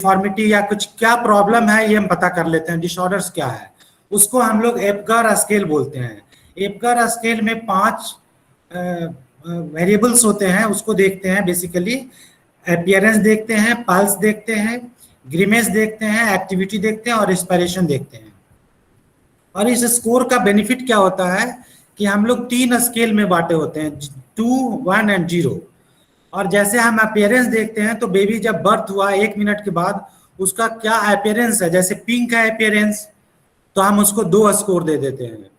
Deformity या कुछ क्या प्रॉब्लम है ये हम पता कर लेते हैं, डिसऑर्डर्स क्या है। उसको हम लोग एप्गर स्केल बोलते हैं। एप्गर स्केल में 5 वेरिएबल्स होते हैं, उसको देखते हैं बेसिकली। अपीयरेंस देखते हैं, पल्स देखते हैं, ग्रीमेस देखते हैं, एक्टिविटी देखते हैं और इंस्पिरेशन देखते हैं। और इस स्कोर का बेनिफिट क्या होता है कि हम लोग 3 स्केल में बांटे होते हैं, 2, 1 एंड 0। और जैसे हम अपीयरेंस देखते हैं तो बेबी जब बर्थ हुआ 1 मिनट के बाद उसका क्या अपीयरेंस है, जैसे पिंक है अपीयरेंस तो हम उसको 2 स्कोर दे देते हैं।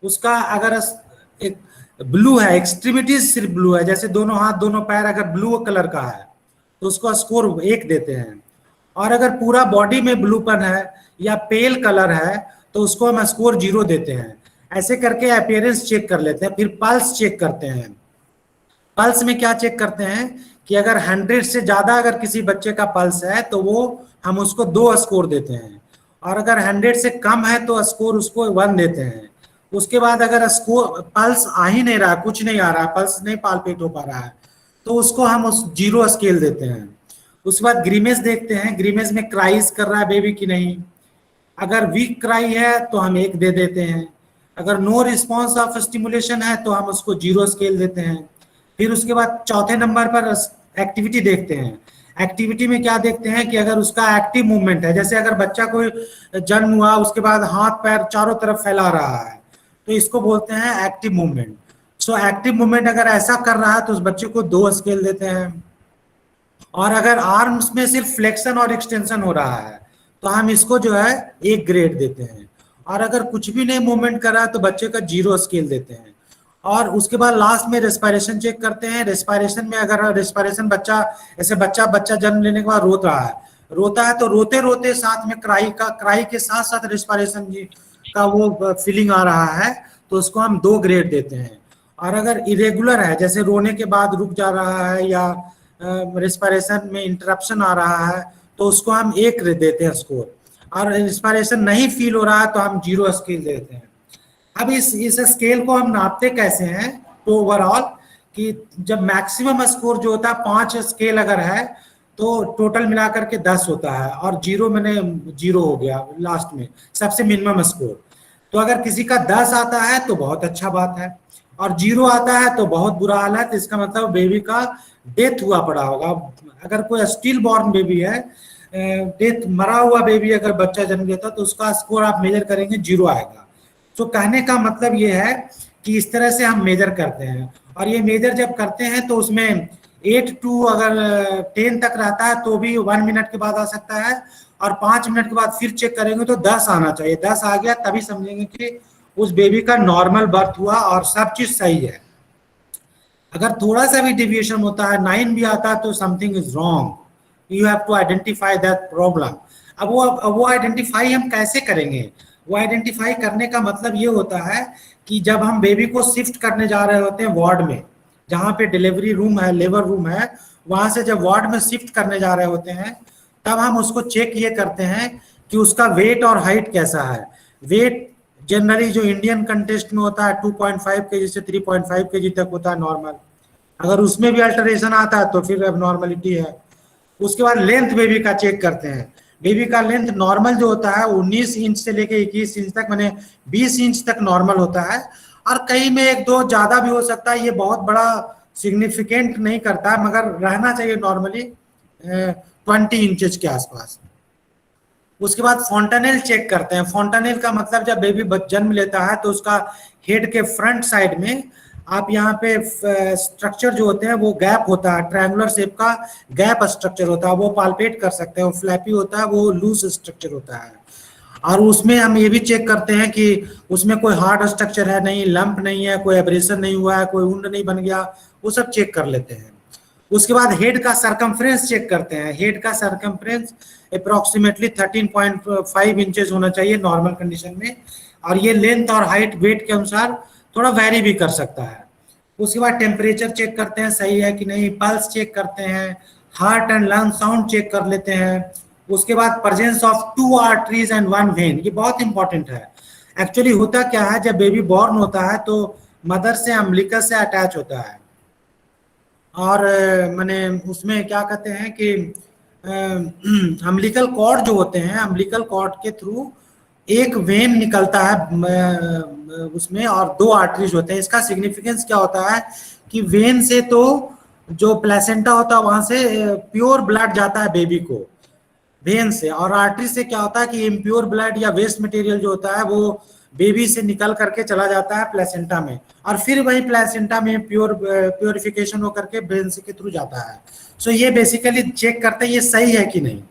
उसका अगर एक ब्लू है, एक्सट्रीमिटीज सिर्फ ब्लू है, जैसे दोनों हाथ दोनों पैर अगर ब्लू कलर का है तो उसको स्कोर 1 देते हैं। और अगर पूरा बॉडी में ब्लूपन है या पेल कलर है तो उसको हम स्कोर 0 देते हैं। ऐसे करके अपीयरेंस चेक कर लेते हैं। फिर पल्स चेक करते हैं। पल्स में क्या चेक करते हैं कि अगर 100 से ज्यादा अगर किसी बच्चे का पल्स है तो वो हम उसको 2 स्कोर देते हैं, और अगर 100 से कम है तो स्कोर उसको 1 देते हैं। उसके बाद अगर स्कोर पल्स आ ही नहीं रहा, कुछ नहीं आ रहा, पल्स नहीं पालपेट हो पा रहा है तो उसको हम उस 0 स्केल देते हैं। उसके बाद ग्रीमेस देखते हैं, ग्रीमेस में क्राइज कर रहा है बेबी की नहीं। अगर वीक क्राई है तो हम 1 दे देते हैं। अगर नो रिस्पॉन्स ऑफ स्टिमुलेशन है तो हम उसको 0 स्केल देते हैं। फिर उसके बाद चौथे नंबर पर एक्टिविटी देखते हैं। एक्टिविटी में क्या देखते हैं कि अगर उसका एक्टिव मूवमेंट है, जैसे अगर बच्चा कोई जन्म हुआ उसके बाद हाथ पैर चारों तरफ फैला रहा है तो इसको बोलते हैं active movement. So active movement अगर ऐसा कर रहा है तो उस बच्चे को 2 स्केल देते हैं। और अगर आर्म्स में सिर्फ फ्लेक्शन और एक्सटेंशन हो रहा है तो हम इसको जो है 1 ग्रेड देते हैं। और अगर कुछ भी नहीं मूवमेंट कर रहा है तो बच्चे का 0 स्केल देते हैं। और उसके बाद लास्ट में रेस्पिरेशन चेक करते हैं। रेस्पिरेशन में अगर रेस्पिरेशन बच्चा ऐसे बच्चा जन्म लेने के बाद रोता है तो रोते रोते साथ में क्राई के साथ साथ रेस्पिरेशन का वो फीलिंग आ रहा है तो उसको हम 2 ग्रेड देते हैं। और अगर इरेगुलर है, जैसे रोने के बाद रुक जा रहा है या रेस्पिरेशन में इंटरप्शन आ रहा है तो उसको हम 1 देते हैं स्कोर। और रेस्पिरेशन नहीं फील हो रहा है तो हम 0 स्केल देते हैं। अब इस स्केल को हम नापते कैसे हैं तो ओवरऑल कि जब मैक्सिमम स्कोर जो होता है 5 स्केल अगर है तो टोटल मिलाकर के 10 होता है, और 0 मैंने 0 हो गया लास्ट में सबसे मिनिमम स्कोर। तो अगर किसी का 10 आता है तो बहुत अच्छा बात है, और 0 आता है तो बहुत बुरा हाल है। तो इसका मतलब बेबी का डेथ हुआ पड़ा होगा। अगर कोई स्टिल बॉर्न बेबी है, डेथ मरा हुआ बेबी अगर बच्चा जन्म लेता तो उसका स्कोर आप मेजर करेंगे 0 आएगा। तो कहने का मतलब ये है कि इस तरह से हम मेजर करते हैं। और ये मेजर जब करते हैं तो उसमें 8 to अगर 10 तक रहता है तो भी 1 मिनट के बाद आ सकता है, और 5 मिनट के बाद फिर चेक करेंगे तो 10 आना चाहिए। 10 आ गया तभी समझेंगे कि उस बेबी का नॉर्मल बर्थ हुआ और सब चीज सही है। अगर थोड़ा सा भी डिविएशन होता है, 9 भी आता है तो something is wrong, you have to identify that problem. अब वो आइडेंटिफाई हम कैसे करेंगे? वो आइडेंटिफाई करने का मतलब ये होता है कि जब हम बेबी को शिफ्ट करने जा रहे होते हैं वार्ड में, जहाँ पे डिलीवरी रूम है, लेबर रूम है, वहां से जब वार्ड में शिफ्ट करने जा रहे होते हैं तब हम उसको चेक ये करते हैं कि उसका वेट और हाइट कैसा है। वेट जनरली जो इंडियन कंटेस्ट में होता है 2.5 केजी से 3.5 केजी तक होता है नॉर्मल। अगर उसमें भी अल्टरेशन आता है तो फिर अब नॉर्मलिटी है। उसके बाद लेंथ बेबी का चेक करते हैं। बेबी का लेंथ नॉर्मल जो होता है 19 इंच से लेके 21 इंच तक, माने 20 इंच तक नॉर्मल होता है। और कहीं में 1-2 ज्यादा भी हो सकता है, ये बहुत बड़ा सिग्निफिकेंट नहीं करता, मगर रहना चाहिए नॉर्मली 20 इंचेस के आसपास। उसके बाद फॉन्टानेल चेक करते हैं। फॉन्टानेल का मतलब जब बेबी जन्म लेता है तो उसका हेड के फ्रंट साइड में आप यहाँ पे स्ट्रक्चर जो होते हैं वो गैप होता है, ट्रायंगुलर शेप का गैप स्ट्रक्चर होता है, वो पालपेट कर सकते हैं। वो फ्लैपी होता है, वो लूज स्ट्रक्चर होता है। और उसमें हम ये भी चेक करते हैं कि उसमें कोई हार्ड स्ट्रक्चर है नहीं, लंप नहीं है, कोई एब्रेशन नहीं हुआ है, कोई वुंड नहीं बन गया, वो सब चेक कर लेते हैं। उसके बाद हेड का सरकमफ्रेंस चेक करते हैं। हेड का सरकमफ्रेंस अप्रोक्सीमेटली 13.5 इंचेस होना चाहिए नॉर्मल कंडीशन में, और ये लेंथ और हाइट वेट के अनुसार थोड़ा वेरी भी कर सकता है। उसके बाद टेम्परेचर चेक करते हैं सही है कि नहीं, पल्स चेक करते हैं, heart and lung sound check कर लेते हैं। उसके बाद presence of 2 arteries and 1 vein, ये बहुत इंपॉर्टेंट है। एक्चुअली होता क्या है, जब बेबी बॉर्न होता है तो मदर से अम्बिलिकस से अटैच होता है, और मैंने उसमें क्या कहते हैं कि अम्बिलिकल कॉर्ड जो होते हैं, अम्बिलिकल कॉर्ड के थ्रू एक वेन निकलता है उसमें, और दो आर्टरीज होते हैं। इसका सिग्निफिकेंस क्या होता है कि वेन से तो जो प्लेसेंटा होता है वहां से प्योर ब्लड जाता है बेबी को वेन से, और आर्टरी से क्या होता है कि इम्प्योर ब्लड या वेस्ट मटेरियल जो होता है वो बेबी से निकल करके चला जाता है प्लेसेंटा में, और फिर वही प्लेसेंटा में प्योरिफिकेशन होकर के वेन से के थ्रू जाता है। सो ये बेसिकली चेक करते हैं ये सही है कि नहीं।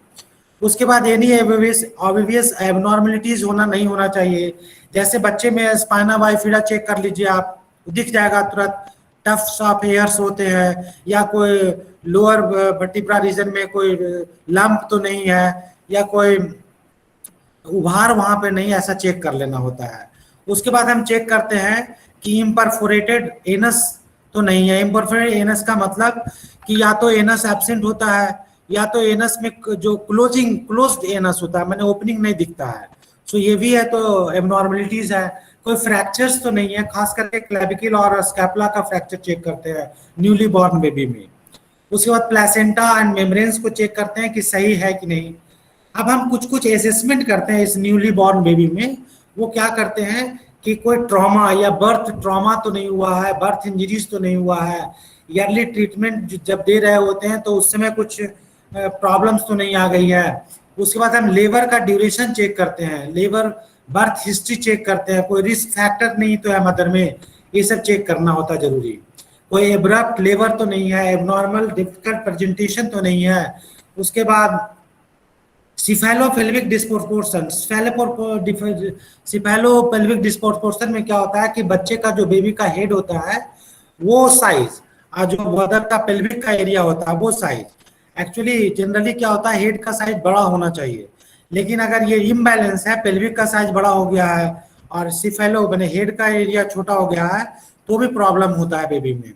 उसके बाद एनी ऑब्वियस एबनॉर्मलिटीज होना नहीं होना चाहिए। जैसे बच्चे में स्पाइना बाइफिडा चेक कर लीजिए आप, दिख जाएगा तुरंत, टफ्स ऑफ हेयर्स होते हैं, या कोई लोअर वर्टिब्रा रीजन में कोई लंप तो नहीं है, या कोई उभार वहां पे नहीं, ऐसा चेक कर लेना होता है। उसके बाद हम चेक करते हैं कि इम्परफोरेटेड एनस तो नहीं है। इम्परफोरेटेड एनस का मतलब कि या तो एनस एब्सेंट होता है, या तो एनस में जो क्लोज्ड एनस होता है, मैंने ओपनिंग नहीं दिखता है। सो ये भी है, तो एबनॉर्मलिटीज है। कोई फ्रैक्चर्स तो नहीं है, खास करके क्लेविकल और स्कैपुला का फ्रैक्चर चेक करते हैं न्यूली बॉर्न बेबी में। उसके बाद प्लेसेंटा एंड मेम्ब्रेन्स को चेक करते हैं कि सही है कि नहीं। अब हम कुछ कुछ असेसमेंट करते हैं इस न्यूली बॉर्न बेबी में। वो क्या करते हैं कि कोई ट्रॉमा या बर्थ ट्रॉमा तो नहीं हुआ है, बर्थ इंजरीज तो नहीं हुआ है, ईयरली ट्रीटमेंट जब दे रहे होते हैं तो उस समय कुछ प्रॉब्लम्स तो नहीं आ गई है। उसके बाद हम लेबर का ड्यूरेशन चेक करते हैं, लेबर बर्थ हिस्ट्री चेक करते हैं, कोई रिस्क फैक्टर नहीं तो है मदर में, ये सब चेक करना होता है जरूरी। कोई एब्रप्ट लेबर तो नहीं है, एबनॉर्मल डिफिकल्ट प्रेजेंटेशन तो नहीं है। उसके बाद सिफेलोपेल्विक डिस्प्रोपोर्शन, सिफेलोपेल्विक डिस्प्रोपोर्शन में क्या होता है कि बच्चे का जो बेबी का हेड होता है वो साइज, और जो मदर का पेल्विक का एरिया होता है वो साइज। एक्चुअली जनरली क्या होता है, हेड का साइज बड़ा होना चाहिए, लेकिन अगर ये इम्बैलेंस है, पेल्विक का साइज बड़ा हो गया है और सिफेलो मैंने हेड का एरिया छोटा हो गया है, तो भी प्रॉब्लम होता है बेबी में।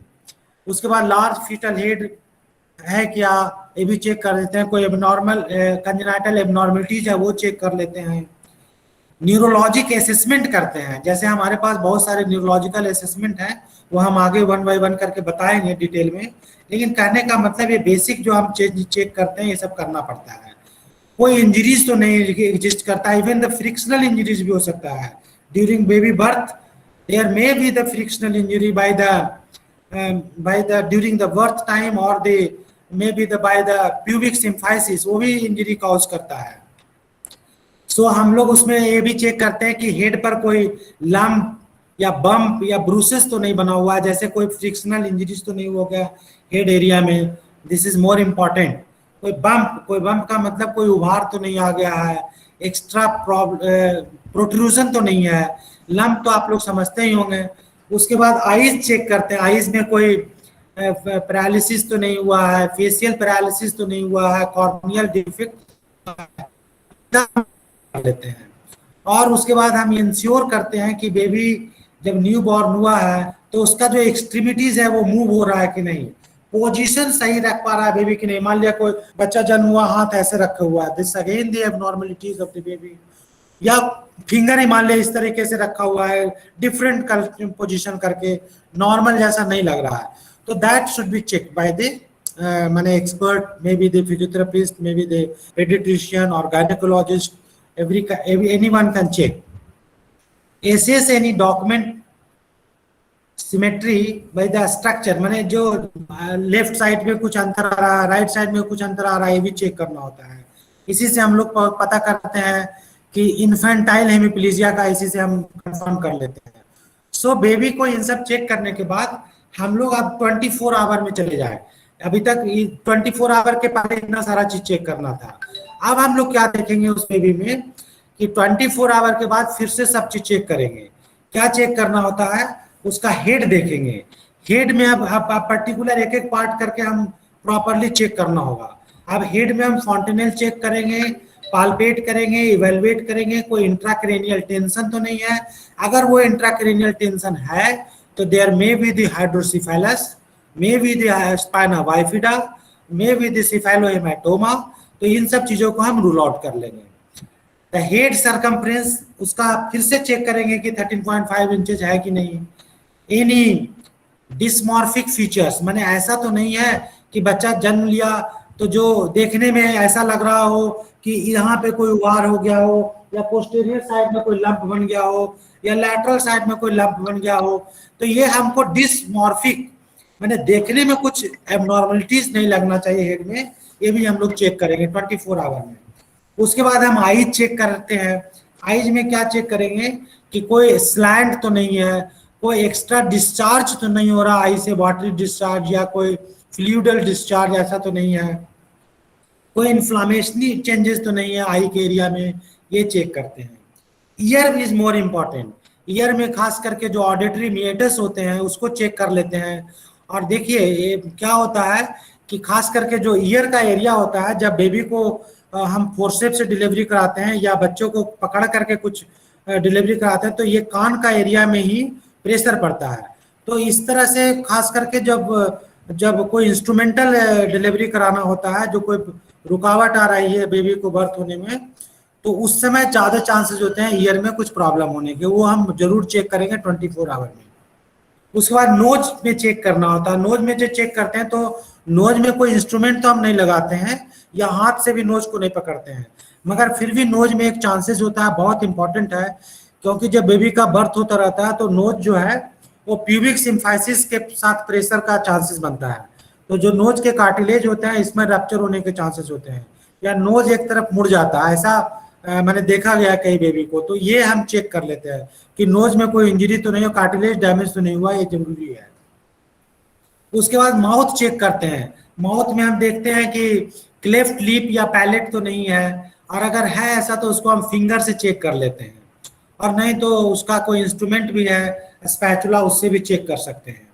उसके बाद लार्ज फीटल हेड है क्या, ये भी चेक कर लेते हैं। कोई एबनॉर्मल कंजेनाइटल एबनॉर्मलिटीज है वो चेक कर लेते हैं। न्यूरोलॉजिक असेसमेंट करते हैं, जैसे हमारे पास बहुत सारे न्यूरोलॉजिकल असेसमेंट हैं, वो हम आगे वन बाय वन करके बताएंगे डिटेल में, लेकिन कहने का मतलब ये बेसिक जो हम चेक करते हैं ये सब करना पड़ता है। कोई इंजरीज तो नहीं एग्जिस्ट करता, इवन द फ्रिक्शनल इंजरीज भी हो सकता है during baby birth. There may be the frictional injury by the during the birth time, और they may be the by the pubic symphysis, वो भी इंजरी कॉज करता है। सो हम लोग उसमें ये भी चेक करते हैं कि हेड पर कोई लंप या बम्प या ब्रूसेस तो नहीं बना हुआ है, जैसे कोई फ्रिक्शनल इंजरीज तो नहीं हो गया हेड एरिया में, दिस इज मोर इम्पॉर्टेंट। कोई बम्प का मतलब कोई उभार तो नहीं आ गया है, एक्स्ट्रा प्रोट्रूजन तो नहीं है, लंप तो आप लोग समझते ही होंगे। उसके बाद आईज चेक करते हैं, आईज में कोई पैरालिसिस तो नहीं हुआ है, फेशियल पैरालिसिस तो नहीं हुआ है, कॉर्नियल डिफेक्ट लेते हैं। और उसके बाद हम इंश्योर करते हैं कि बेबी जब न्यू बॉर्न हुआ है तो उसका जो एक्सट्रीमिटीज है वो मूव हो रहा है कि नहीं, पोजीशन सही रख पा रहा है बेबी की नहीं। मान लिया कोई बच्चा जन्म हुआ हाथ ऐसे रखा हुआ है, this again the abnormalities of the baby, या फिंगर ही मान लिया इस तरीके से रखा हुआ है डिफरेंट पोजीशन करके, नॉर्मल जैसा नहीं लग रहा है, तो that should be check by the माने expert, may be the physiotherapist, may be the paediatrician और gynaecologist, anyone can check. Assess any document symmetry by the structure, माने जो लेफ्ट साइड में कुछ अंतर आ रहा है, राइट साइड में कुछ अंतर आ रहा है, ये भी चेक करना होता है। इसी से हम लोग पता करते हैं कि इन्फेंटाइल हेमिप्लीजिया का, इसी से हम कंफर्म कर लेते हैं। सो बेबी को इन सब चेक करने के बाद हम लोग अब 24 आवर में चले जाए। अभी तक 24 आवर के पहले इतना सारा चीज चेक करना था। अब हम लोग क्या देखेंगे उस बेबी में कि 24 आवर के बाद फिर से सब चीज चेक करेंगे। क्या चेक करना होता है, उसका हेड देखेंगे। हेड में अब पर्टिकुलर एक एक पार्ट करके हम प्रॉपरली चेक करना होगा। अब हेड में हम फॉन्टेनल चेक करेंगे, पाल्पेट करेंगे, इवेलुएट करेंगे, कोई इंट्राक्रेनियल टेंशन तो नहीं है। अगर वो इंट्राक्रेनियल टेंशन है तो there may be the hydrocephalus, may be the spina bifida, may be the cephalohaematoma, तो इन सब चीजों को हम रूल आउट कर लेंगे। द हेड सरकमफ्रेंस उसका फिर से चेक करेंगे कि 13.5 इंचेस है कि नहीं। एनी डिस्मॉर्फिक फीचर्स, माने ऐसा तो नहीं है कि बच्चा जन्म लिया तो जो देखने में ऐसा लग रहा हो कि यहाँ पे कोई वार हो गया हो, या पोस्टीरियर साइड में कोई लंप बन गया हो, या लैटरल साइड में कोई लंप बन गया हो, तो ये हमको डिसमॉर्फिक, मैंने देखने में कुछ एबनॉर्मलिटीज नहीं लगना चाहिए हेड में, ये भी हम लोग चेक करेंगे 24 आवर में। उसके बाद हम आईज चेक करते हैं। आईज में क्या चेक करेंगे कि कोई स्लैंट तो नहीं है, कोई एक्स्ट्रा डिस्चार्ज तो नहीं हो रहा आई से, वाटरी डिस्चार्ज या कोई फ्लूइडल डिस्चार्ज ऐसा तो नहीं है, कोई इन्फ्लामेशनी चेंजेस तो नहीं है आई के एरिया में, ये चेक करते हैं। Year is more important. Year में खास करके जो ऑडिटरी मिएटस होते हैं उसको चेक कर लेते हैं। और देखिए ये क्या होता है कि खास करके जो ईयर का एरिया होता है, जब बेबी को हम फोर्सेप्स से डिलीवरी कराते हैं या बच्चों को पकड़ करके कुछ डिलीवरी कराते हैं, तो ये कान का एरिया में ही प्रेशर पड़ता है। तो इस तरह से खास करके जब जब कोई इंस्ट्रूमेंटल डिलीवरी कराना होता है, जो कोई रुकावट आ रही है बेबी को बर्थ होने में, तो उस समय ज़्यादा चांसेस होते हैं ईयर में कुछ प्रॉब्लम होने के, वो हम जरूर चेक करेंगे 24 आवर में। उसके बाद नोज में चेक करना होता है। नोज में जो चेक करते हैं, तो नोज में कोई इंस्ट्रूमेंट तो हम नहीं लगाते हैं या हाथ से भी नोज को नहीं पकड़ते हैं, मगर फिर भी नोज में एक चांसेस होता है, बहुत इंपॉर्टेंट है, क्योंकि जब बेबी का बर्थ होता रहता है तो नोज जो है वो प्यूबिक सिम्फाइसिस के साथ प्रेशर का चांसेस बनता है। तो जो नोज के कार्टिलेज होते हैं इसमें रप्चर होने के चांसेस होते हैं, या नोज एक तरफ मुड़ जाता है, ऐसा मैंने देखा गया कई बेबी को। तो ये हम चेक कर लेते हैं कि नोज में कोई इंजरी तो नहीं हो, कार्टिलेज डैमेज तो नहीं हुआ, ये जरूरी है। उसके बाद माउथ चेक करते हैं। माउथ में हम देखते हैं कि क्लेफ्ट लिप या पैलेट तो नहीं है, और अगर है ऐसा तो उसको हम फिंगर से चेक कर लेते हैं, और नहीं तो उसका कोई इंस्ट्रूमेंट भी है स्पैचुला, उससे भी चेक कर सकते हैं।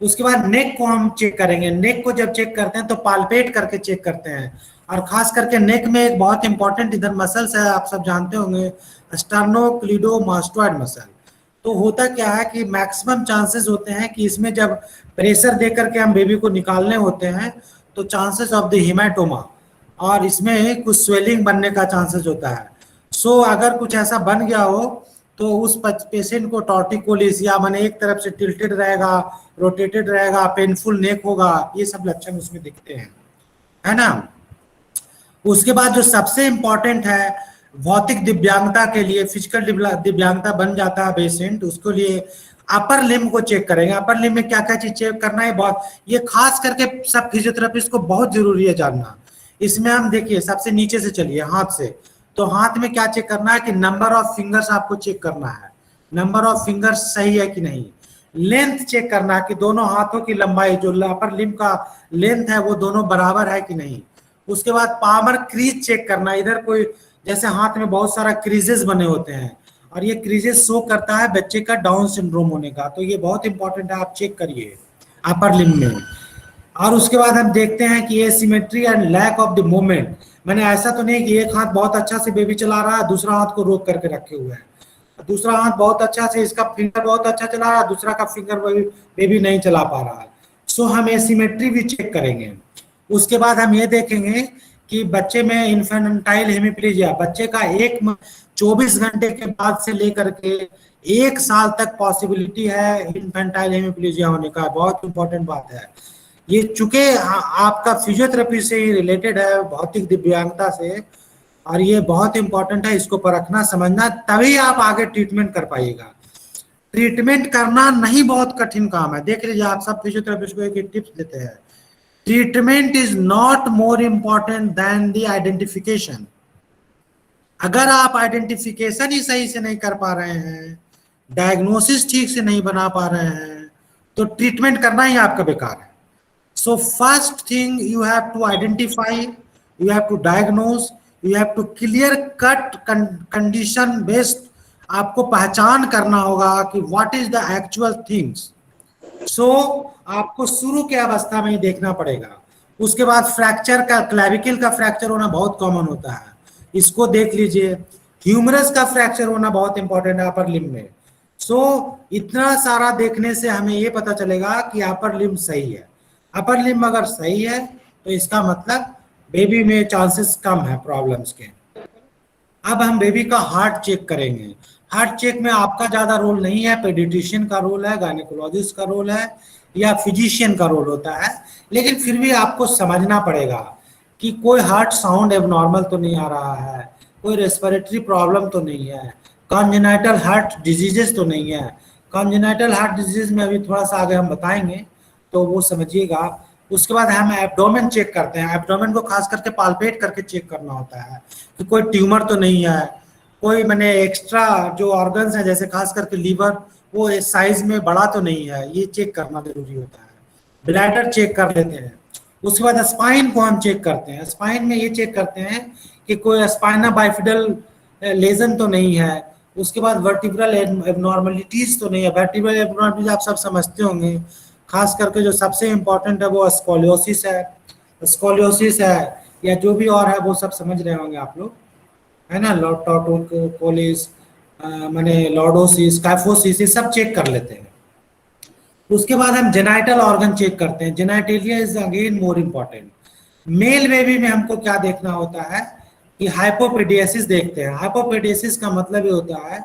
उसके बाद नेक को हम चेक करेंगे। नेक को जब चेक करते हैं तो पाल्पेट करके चेक करते हैं, और खास करके नेक में एक बहुत इंपॉर्टेंट इधर मसल्स है, आप सब जानते होंगे, स्टर्नोक्लिडोमास्टोइड मसल। तो होता क्या है कि मैक्सिमम चांसेस होते हैं कि इसमें जब प्रेशर दे करके हम बेबी को निकालने होते हैं, तो चांसेस ऑफ द हिमेटोमा, और इसमें कुछ स्वेलिंग बनने का चांसेस होता है। सो अगर कुछ ऐसा बन गया हो तो उस पेशेंट को टॉर्टिकोलिस, या माने एक तरफ से टिल्टेड रहेगा, रोटेटेड रहेगा, पेनफुल नेक होगा, ये सब लक्षण उसमें दिखते हैं, है ना। उसके बाद जो सबसे इंपॉर्टेंट है भौतिक दिव्यांगता के लिए, फिजिकल दिव्यांगता बन जाता है पेशेंट, उसके लिए अपर लिम्ब को चेक करेंगे। अपर लिम्ब में क्या क्या चीज चेक करना है, बहुत ये खास करके सब फिजियोथेरेपिस्ट को बहुत जरूरी है जानना। इसमें हम देखिए सबसे नीचे से चलिए, हाथ से। तो हाथ में क्या चेक करना है कि नंबर ऑफ फिंगर्स आपको चेक करना है, नंबर ऑफ फिंगर्स सही है कि नहीं। लेंथ चेक करना है कि दोनों हाथों की लंबाई, जो अपर लिम्ब का लेंथ है वो दोनों बराबर है कि नहीं। उसके बाद पामर क्रीज चेक करना, इधर कोई जैसे हाथ में बहुत सारा क्रीजेस बने होते हैं, और ये क्रीजेस शो करता है बच्चे का डाउन सिंड्रोम होने का, तो ये बहुत इंपॉर्टेंट है, आप चेक करिए अपर लिम्ब में। और उसके बाद हम देखते हैं कि asymmetry and lack of the movement, मैंने ऐसा तो नहीं कि एक हाथ बहुत अच्छा से बेबी चला रहा है, दूसरा हाथ को रोक करके रखे हुए है, दूसरा हाथ बहुत अच्छा से, इसका फिंगर बहुत अच्छा चला रहा है, दूसरा का फिंगर बेबी नहीं चला पा रहा है। सो हम एसिमेट्री भी चेक करेंगे। उसके बाद हम ये देखेंगे कि बच्चे में इन्फेंटाइल हेमिप्लीजिया, बच्चे का 24 घंटे के बाद से लेकर के 1 साल तक पॉसिबिलिटी है इन्फेंटाइल हेमिप्लीजिया होने का, बहुत इंपॉर्टेंट बात है ये। चूंकि आपका फिजियोथेरेपी से ही रिलेटेड है, भौतिक दिव्यांगता से, और ये बहुत इंपॉर्टेंट है, इसको परखना समझना, तभी आप आगे ट्रीटमेंट कर पाइएगा। ट्रीटमेंट करना नहीं बहुत कठिन काम है, देख लीजिए आप सब फिजियोथेरेपिस्ट को एक टिप्स देते हैं, treatment is not more important than the identification. अगर आप आइडेंटिफिकेशन ही सही से नहीं कर पा रहे हैं, डायग्नोसिस ठीक से नहीं बना पा रहे हैं, तो ट्रीटमेंट करना ही आपका बेकार है। So first thing you have to identify, you have to diagnose, you have to clear cut condition based, आपको पहचान करना होगा कि what is the actual things. So आपको शुरू के अवस्था में ही देखना पड़ेगा। उसके बाद फ्रैक्चर का, क्लैविकल का फ्रैक्चर होना बहुत कॉमन होता है, इसको देख लीजिए। ह्यूमरस का फ्रैक्चर होना बहुत इंपॉर्टेंट है अपर लिम्ब में। सो इतना सारा देखने से हमें ये पता चलेगा कि अपर लिम्ब सही है। अपर लिम्ब अगर सही है तो इसका मतलब बेबी में चांसेस कम है प्रॉब्लम्स के। अब हम बेबी का हार्ट चेक करेंगे। हार्ट चेक में आपका ज्यादा रोल नहीं है, पेडिट्रिशियन का रोल है, गायनेकोलॉजिस्ट का रोल है, या फिजिशियन का रोल होता है, लेकिन फिर भी आपको समझना पड़ेगा कि कोई हार्ट साउंड एबनॉर्मल तो नहीं आ रहा है, कोई रेस्पिरेटरी प्रॉब्लम तो नहीं है, कॉन्जेनाइटल हार्ट डिजीजेस तो नहीं है। कॉन्जेनाइटल हार्ट डिजीज में अभी थोड़ा सा आगे हम बताएंगे, तो वो समझिएगा। उसके बाद हम एब्डोमेन चेक करते हैं। एब्डोमेन को खास करके पाल्पेट करके चेक करना होता है कि कोई ट्यूमर तो नहीं है, कोई मैंने एक्स्ट्रा जो ऑर्गन्स है जैसे खास करके लीवर, वो साइज में बड़ा तो नहीं है, ये चेक करना जरूरी होता है। ब्लैडर चेक कर लेते हैं। उसके बाद स्पाइन को हम चेक करते हैं। स्पाइन में ये चेक करते हैं कि कोई स्पाइना बाइफिडल लेजन तो नहीं है। उसके बाद वर्टिब्रल एबनॉर्मलिटीज तो नहीं है। वर्टिब्रल एबनॉर्मलिटीज आप सब समझते होंगे, खास करके जो सबसे इंपॉर्टेंट है वो स्कोलियोसिस है। स्कोलियोसिस है या जो भी और है वो सब समझ रहे होंगे आप लोग, है ना। लॉर्डोकोलिस, माने लॉर्डोसिस, काइफोसिस, ये सब चेक कर लेते हैं। उसके बाद हम जेनाइटल ऑर्गन चेक करते हैं। Genitalia is again more important. Male baby में हमको क्या देखना होता है कि हाइपोपेडियासिस देखते हैं। हाइपोपेडियासिस का मतलब ये होता है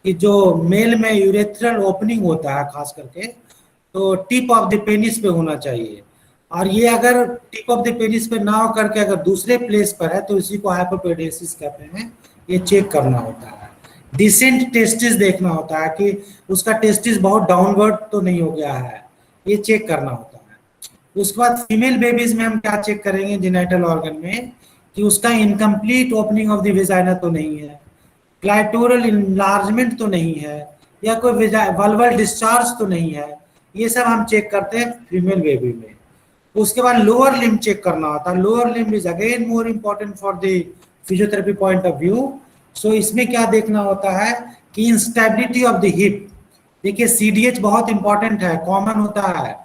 कि जो मेल में यूरेथ्रल ओपनिंग होता है खास करके, तो टिप ऑफ द पेनिस पे होना चाहिए। और ये अगर टिप ऑफ द पेनिस पे ना हो करके अगर दूसरे प्लेस पर है तो इसी को हाइपोपेडियासिस कहते हैं। ये चेक करना होता है। डिसेंट टेस्टिस देखना होता है कि उसका टेस्टिस बहुत डाउनवर्ड तो नहीं हो गया है, ये चेक करना होता है। उसके बाद फीमेल बेबीज में हम क्या चेक करेंगे जेनाइटल ऑर्गन में, कि उसका incomplete opening of the vagina तो नहीं है, क्लाइटोरल इनलार्जमेंट तो नहीं है, या कोई वल्वल डिस्चार्ज तो नहीं है। ये सब हम चेक करते हैं फीमेल बेबी में। उसके बाद लोअर लिम्ब चेक करना होता है। Lower limb is again more important for the physiotherapy point of view. So इसमें क्या देखना होता है कि इंस्टेबिलिटी ऑफ द हिप। देखिए सीडीएच बहुत इंपॉर्टेंट है, कॉमन होता है।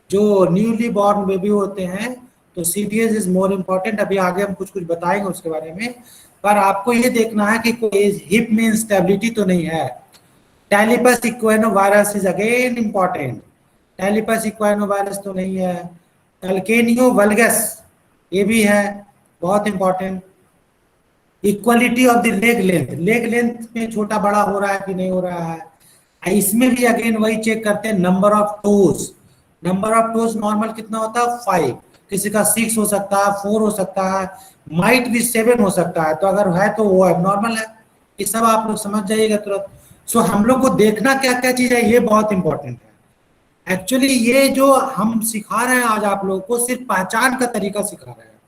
जो न्यूली बॉर्न बेबी होते हैं तो सीडीएच इज मोर इम्पोर्टेंट। अभी आगे हम कुछ कुछ बताएंगे उसके बारे में, पर आपको ये देखना है कि कोई हिप में इंस्टेबिलिटी तो नहीं है। टैलिपस इक्वेनोवायरस इज अगेन इम्पॉर्टेंट। टैलिपस इक्वेनोवायरस तो नहीं है। कैलकेनियो वल्गस ये भी है, बहुत important. Equality of the leg length, leg length में छोटा बड़ा हो रहा है कि नहीं हो रहा है। इसमें भी अगेन वही चेक करते हैं, number of toes. Number of toes normal कितना होता है 5, किसी का 6 हो सकता है, 4 हो सकता है, माइट भी 7 हो सकता है। तो अगर है तो वो एबनॉर्मल है। ये सब आप लोग समझ जाइएगा तुरंत। सो हम लोग को देखना क्या क्या चीज है, ये बहुत इंपॉर्टेंट है। एक्चुअली ये जो हम सिखा रहे हैं आज आप लोगों को सिर्फ पहचान का तरीका सिखा रहे हैं,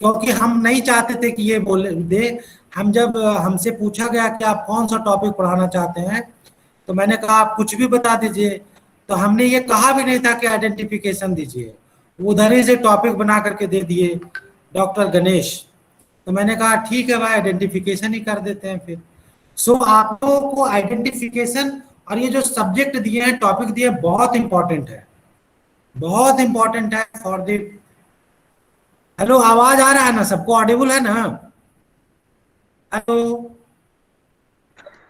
क्योंकि हम नहीं चाहते थे कि ये बोले दे। हम जब हमसे पूछा गया कि आप कौन सा टॉपिक पढ़ाना चाहते हैं, तो मैंने कहा आप कुछ भी बता दीजिए। तो हमने ये कहा भी नहीं था कि आइडेंटिफिकेशन दीजिए, उधर ही से टॉपिक बना करके दे दिए डॉक्टर गणेश। तो मैंने कहा ठीक है भाई, आइडेंटिफिकेशन ही कर देते हैं फिर। सो आप लोगों को आइडेंटिफिकेशन और ये जो सब्जेक्ट दिए हैं, टॉपिक दिए, बहुत इंपॉर्टेंट है, बहुत इंपॉर्टेंट है फॉर द। हेलो, आवाज आ रहा है ना, सबको ऑडिबल है ना? हेलो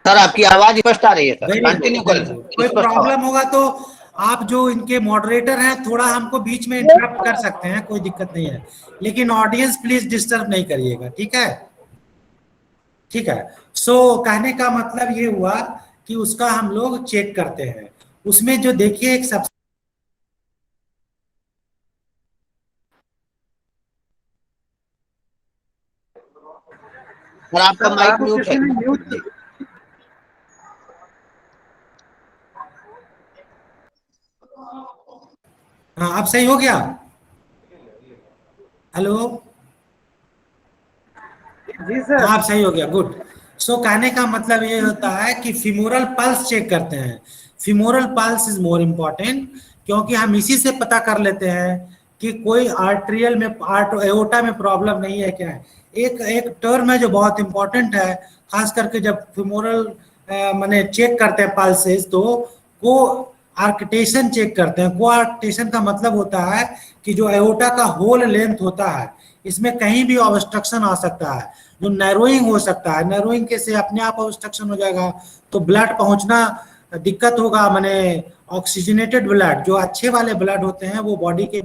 सर, आपकी आवाज स्पष्ट आ रही है सर, वेरी कंटिन्यू गुड। करें सर। कोई स्पष्ट आवाज। प्रॉब्लम होगा तो आप जो इनके मॉडरेटर हैं थोड़ा हमको बीच में इंटरप्ट कर सकते हैं, कोई दिक्कत नहीं है, लेकिन ऑडियंस प्लीज डिस्टर्ब नहीं करिएगा, ठीक है? ठीक है। सो कहने का मतलब ये हुआ कि उसका हम लोग चेक करते हैं। उसमें जो देखिए एक सब सर, आपका माइक म्यूट है। हाँ, अब सही हो गया? हेलो, जी सर। हाँ, अब सही हो गया, गुड। सो कहने का मतलब ये होता है कि फिमोरल पल्स चेक करते हैं। Femoral pulse is more important, क्योंकि हम इसी से पता कर लेते हैं कि कोई आर्ट्रियल में एओर्टा में प्रॉब्लम नहीं है क्या है। एक एक टर्म है जो बहुत इंपॉर्टेंट है, खास करके जब फिमोरल माने चेक करते हैं पल्सेस, तो को आर्किटेशन चेक करते हैं। को आर्किटेशन का मतलब होता है कि जो एओर्टा का होल लेंथ होता है, इसमें कहीं भी ऑब्स्ट्रक्शन आ सकता है, जो नैरोइंग हो सकता है। नैरोइंग के से अपने आप ऑब्स्ट्रक्शन हो जाएगा तो ब्लड पहुंचना दिक्कत होगा। माने ऑक्सीजनेटेड ब्लड, जो अच्छे वाले ब्लड होते हैं, वो बॉडी के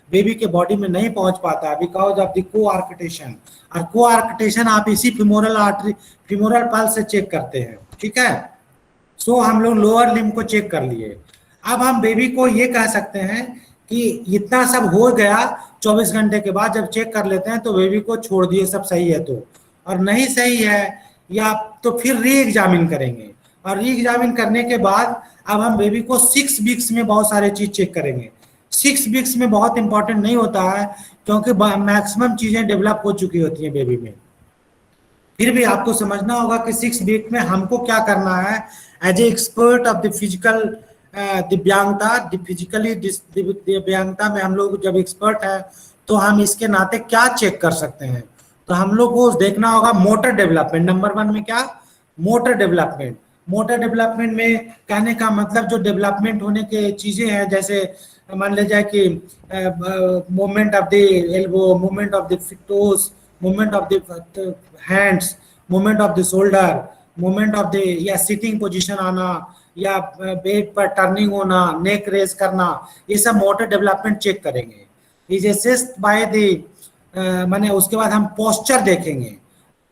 बेबी के बॉडी में नहीं पहुंच पाता है बिकॉज ऑफ द को आर्किटेशन। और को आर्किटेशन आप इसी फिमोरल आर्टरी, फिमोरल पल्स से चेक करते हैं, ठीक है? सो हम लोग लोअर लिम्ब को चेक कर लिए। अब हम बेबी को ये कह सकते हैं कि इतना सब हो गया, 24 घंटे के बाद जब चेक कर लेते हैं तो बेबी को छोड़ दिए सब सही है तो, और नहीं सही है या तो फिर री एग्जामिन करेंगे, और री एग्जामिन करने के बाद अब हम बेबी को 6 वीक्स में बहुत सारे चीज चेक करेंगे। 6 वीक्स में बहुत इंपॉर्टेंट नहीं होता है क्योंकि मैक्सिमम चीजें डेवलप हो चुकी होती हैं बेबी में। फिर भी आपको समझना होगा कि 6 वीक में हमको क्या करना है as a expert of the physical दिव्यांगता, फिजिकली दिव्यांगता में हम लोग जब एक्सपर्ट है तो हम इसके नाते क्या चेक कर सकते हैं। तो हम लोग को देखना होगा मोटर डेवलपमेंट। नंबर 1 में क्या, मोटर डेवलपमेंट। मोटर डेवलपमेंट में कहने का मतलब जो डेवलपमेंट होने के चीजें हैं, जैसे मान लीजिए कि movement of the elbow, movement of the toes, movement of the hands, movement of the shoulder, movement of the या सिटिंग पोजीशन आना या बेड पर टर्निंग होना, नेक रेज करना, ये सब मोटर डेवलपमेंट चेक करेंगे। इज असेस्ड बाय द माने उसके बाद हम पोस्चर देखेंगे।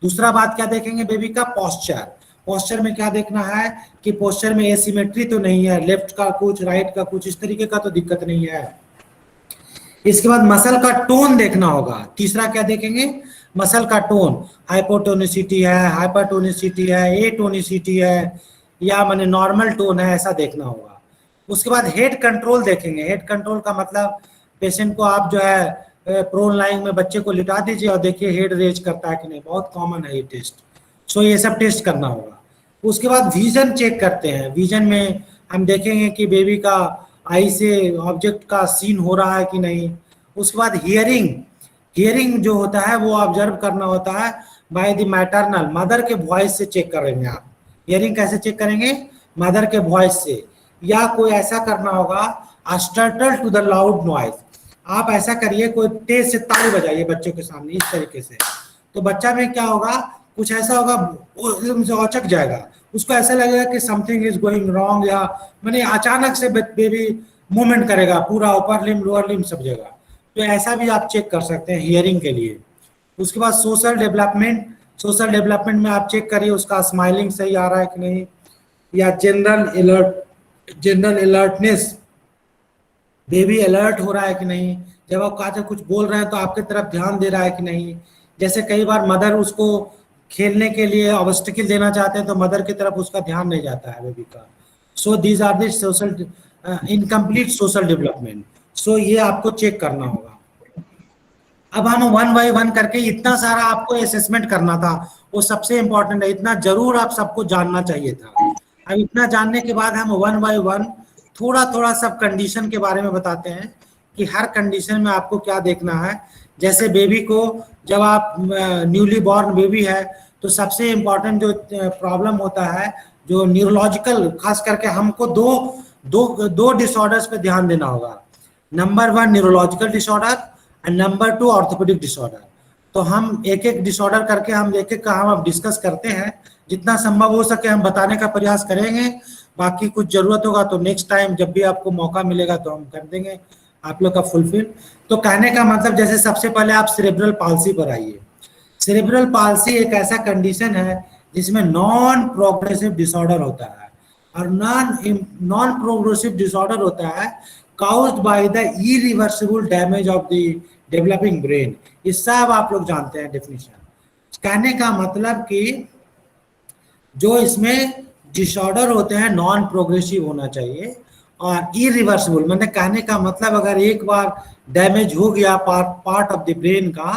दूसरा बात क्या देखेंगे बेबी का, पोस्चर। पोस्चर में क्या देखना है कि पोस्चर में एसिमेट्री तो नहीं है, लेफ्ट का कुछ राइट का कुछ इस तरीके का तो दिक्कत नहीं है। इसके बाद मसल का टोन देखना होगा। तीसरा क्या देखेंगे, मसल का टोन, हाइपोटोनिसिटी है, हाइपरटोनिसिटी है, एटोनिसिटी है या माने नॉर्मल टोन है, ऐसा देखना होगा। उसके बाद हेड कंट्रोल देखेंगे। हेड कंट्रोल का मतलब पेशेंट को आप जो है प्रोन लाइन में बच्चे को लिटा दीजिए और देखिए हेड रेज करता है कि नहीं, बहुत कॉमन है ये टेस्ट। सो ये सब टेस्ट करना होगा। उसके बाद विजन चेक करते हैं। विजन में हम देखेंगे कि बेबी का आई से ऑब्जेक्ट का सीन हो रहा है कि नहीं। उसके बाद हियरिंग, हियरिंग जो होता है वो ऑब्जर्व करना होता है बाय द मैटरनल, मदर के वॉइस से चेक करेंगे आप। हियरिंग कैसे चेक करेंगे, मदर के वॉइस से, या कोई ऐसा करना होगा startle to the loud noise. आप ऐसा करिए, कोई तेज से ताली बजाइए बच्चों के सामने इस तरीके से, तो बच्चा में क्या होगा, कुछ ऐसा होगा वो औचक जाएगा, उसको ऐसा लगेगा कि समथिंग इज गोइंग रॉन्ग, या माने अचानक से बेबी मूवमेंट करेगा, पूरा अपर लिम लोअर लिम सब जगह। तो ऐसा भी आप चेक कर सकते हैं हियरिंग के लिए। उसके बाद सोशल डेवलपमेंट। सोशल डेवलपमेंट में आप चेक करिए उसका स्माइलिंग सही आ रहा है कि नहीं, या जनरल अलर्टनेस, बेबी अलर्ट हो रहा है कि नहीं, जब आप कहा कुछ बोल रहे हैं तो आपके तरफ ध्यान दे रहा है कि नहीं। जैसे कई बार मदर उसको खेलने के लिए ऑब्स्टिकल देना चाहते हैं तो मदर की तरफ उसका ध्यान नहीं जाता है बेबी का। So these are the social incomplete social development. So ये आपको चेक करना होगा। अब हम 1 बाय 1 करके इतना सारा आपको असेसमेंट करना था, वो सबसे इंपॉर्टेंट है, इतना जरूर आप सबको जानना चाहिए था। अब इतना जानने के बाद हम 1 बाय 1 थोड़ा थोड़ा सब कंडीशन के बारे में बताते हैं कि हर कंडीशन में आपको क्या देखना है। जैसे बेबी को, जब आप न्यूली बॉर्न बेबी है तो सबसे इम्पॉर्टेंट जो प्रॉब्लम होता है जो न्यूरोलॉजिकल, खास करके हमको दो डिसऑर्डर्स पे ध्यान देना होगा। Number 1 neurological disorder and number 2 orthopaedic disorder. तो हम एक एक डिसऑर्डर करके हम एक एक का हम अब डिस्कस करते हैं, जितना संभव हो सके हम बताने का प्रयास करेंगे। बाकी कुछ जरूरत होगा तो नेक्स्ट टाइम जब भी आपको मौका मिलेगा तो हम कर देंगे आप लोग का फुलफिल। तो कहने का मतलब, जैसे सबसे पहले आप सेरेब्रल पाल्सी पर आइए। सेरेब्रल पाल्सी एक ऐसा कंडीशन है जिसमें नॉन प्रोग्रेसिव डिसऑर्डर होता है, और नॉन प्रोग्रेसिव डिसऑर्डर होता है caused by the irreversible damage of the developing brain। ये सब आप लोग जानते हैं डेफिनेशन। कहने का मतलब कि जो इसमें डिसऑर्डर होते हैं नॉन प्रोग्रेसिव होना चाहिए, और इरिवर्सिबल मतलब कहने का मतलब अगर एक बार डैमेज हो गया पार्ट ऑफ द ब्रेन का